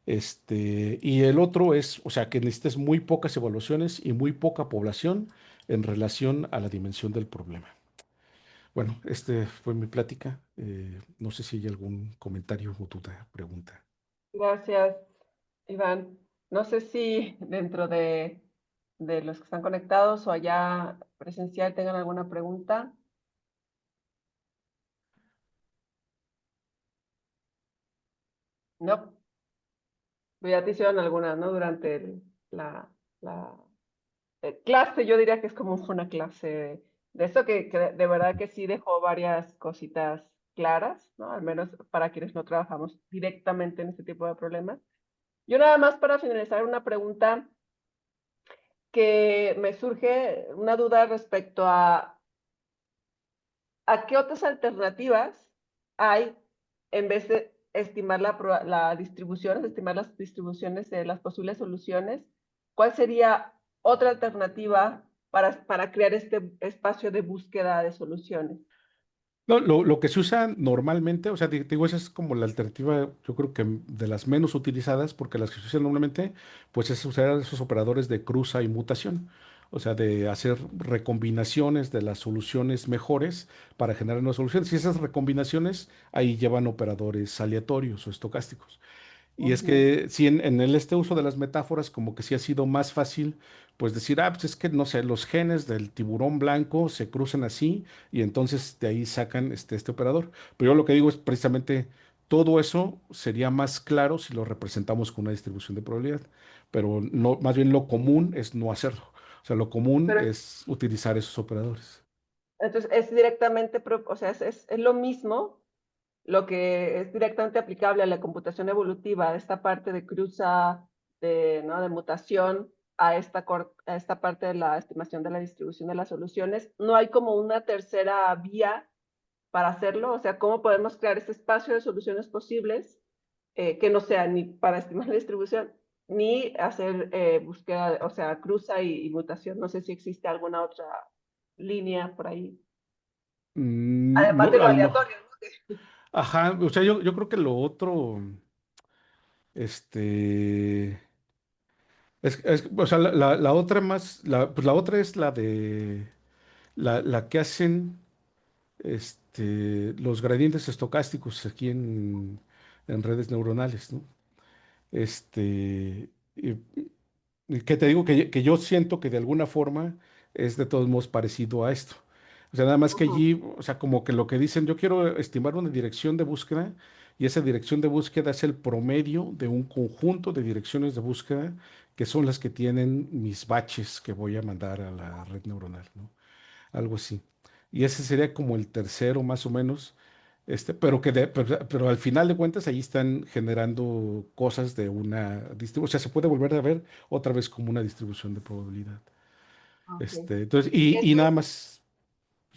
Y el otro es, o sea, que necesitas muy pocas evaluaciones y muy poca población en relación a la dimensión del problema. Bueno, fue mi plática. No sé si hay algún comentario o duda, pregunta.
Gracias, Iván. No sé si dentro de los que están conectados o allá presencial tengan alguna pregunta. No, pues ya te hicieron algunas, ¿no? Durante la clase, yo diría que es como una clase de eso que de verdad que sí dejó varias cositas claras, ¿no? Al menos para quienes no trabajamos directamente en este tipo de problemas. Yo nada más para finalizar una pregunta que me surge una duda respecto a qué otras alternativas hay en vez de estimar la distribución, estimar las distribuciones de las posibles soluciones. ¿Cuál sería otra alternativa para crear este espacio de búsqueda de soluciones?
No, lo que se usa normalmente, o sea, digo, esa es como la alternativa, yo creo que de las menos utilizadas, porque las que se usan normalmente, pues es usar esos operadores de cruza y mutación. O sea, de hacer recombinaciones de las soluciones mejores para generar nuevas soluciones. Y esas recombinaciones ahí llevan operadores aleatorios o estocásticos. Y es
Ujú.
que sí, este uso de las metáforas, como que sí ha sido más fácil, pues decir, ah, pues es que, no sé, los genes del tiburón blanco se cruzan así y entonces de ahí sacan este operador. Pero yo lo que digo es precisamente, todo eso sería más claro si lo representamos con una distribución de probabilidad, pero no, más bien lo común es no hacerlo. O sea, lo común
Pero
es utilizar esos operadores.
entonces es directamente, o sea, es lo mismo, lo que es directamente aplicable a la computación evolutiva, esta parte de cruza, ¿no? de mutación, a esta parte de la estimación de la distribución de las soluciones. No hay como una tercera vía para hacerlo, o sea, cómo podemos crear este espacio de soluciones posibles que no sea ni para estimar la distribución, ni hacer búsqueda, o sea, cruza y mutación. No sé si existe alguna otra línea por ahí. Además de lo aleatorio, ¿no?
Ajá, o sea, yo creo que lo otro, este, o sea, la otra más, pues la otra es la de la que hacen los gradientes estocásticos aquí en redes neuronales, ¿no? Y que te digo que yo siento que de alguna forma es de todos modos parecido a esto. O sea, nada más que
Ujú.
allí, o sea, como que lo que dicen, yo quiero estimar una dirección de búsqueda y esa dirección de búsqueda es el promedio de un conjunto de direcciones de búsqueda que son las que tienen mis baches que voy a mandar a la red neuronal, ¿no? Algo así. Y ese sería como el tercero más o menos, pero al final de cuentas ahí están generando cosas de una distribución, o sea, se puede volver a ver otra vez como una distribución de probabilidad.
Ok.
Entonces,
Y
y nada
esto,
más,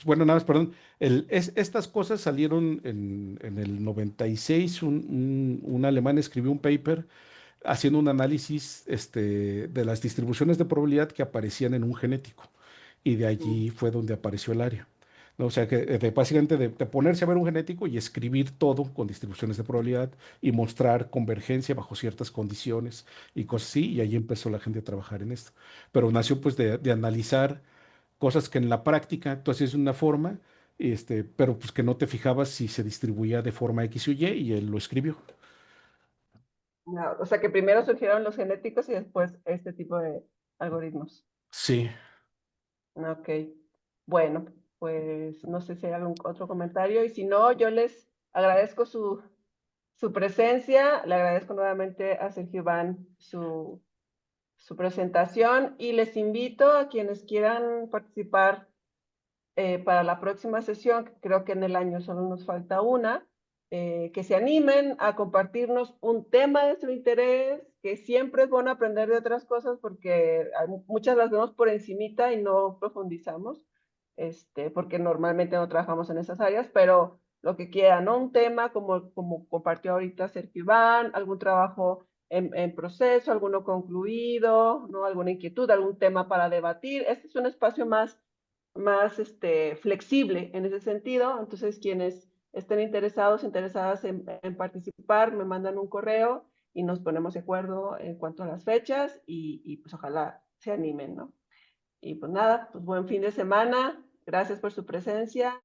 bueno, nada más, perdón, estas cosas salieron en el 96, un alemán escribió un paper haciendo un análisis de las distribuciones de probabilidad que aparecían en un genético. Y de allí fue donde apareció el área. ¿No? O sea, que básicamente de ponerse a ver un genético y escribir todo con distribuciones de probabilidad y mostrar convergencia bajo ciertas condiciones y cosas así. Y ahí empezó la gente a trabajar en esto. Pero nació pues de analizar cosas que en la práctica tú hacías de una forma, pero pues que no te fijabas si se distribuía de forma X o Y él lo escribió.
no, o sea, que primero surgieron los genéticos y después este tipo de algoritmos.
Sí.
Ok. Bueno, pues no sé si hay algún otro comentario y si no, yo les agradezco su presencia, le agradezco nuevamente a Sergio Iván su presentación y les invito a quienes quieran participar para la próxima sesión, que creo que en el año solo nos falta una, que se animen a compartirnos un tema de su interés, que siempre es bueno aprender de otras cosas porque muchas las vemos por encimita y no profundizamos, porque normalmente no trabajamos en esas áreas, pero lo que quieran, ¿no? Un tema como compartió ahorita Sergio Iván, algún trabajo en proceso, alguno concluido, ¿no? Alguna inquietud, algún tema para debatir. Este es un espacio más flexible en ese sentido. Entonces, quienes estén interesadas en participar, me mandan un correo y nos ponemos de acuerdo en cuanto a las fechas y pues ojalá se animen, ¿no? Y pues nada, pues buen fin de semana. Gracias por su presencia.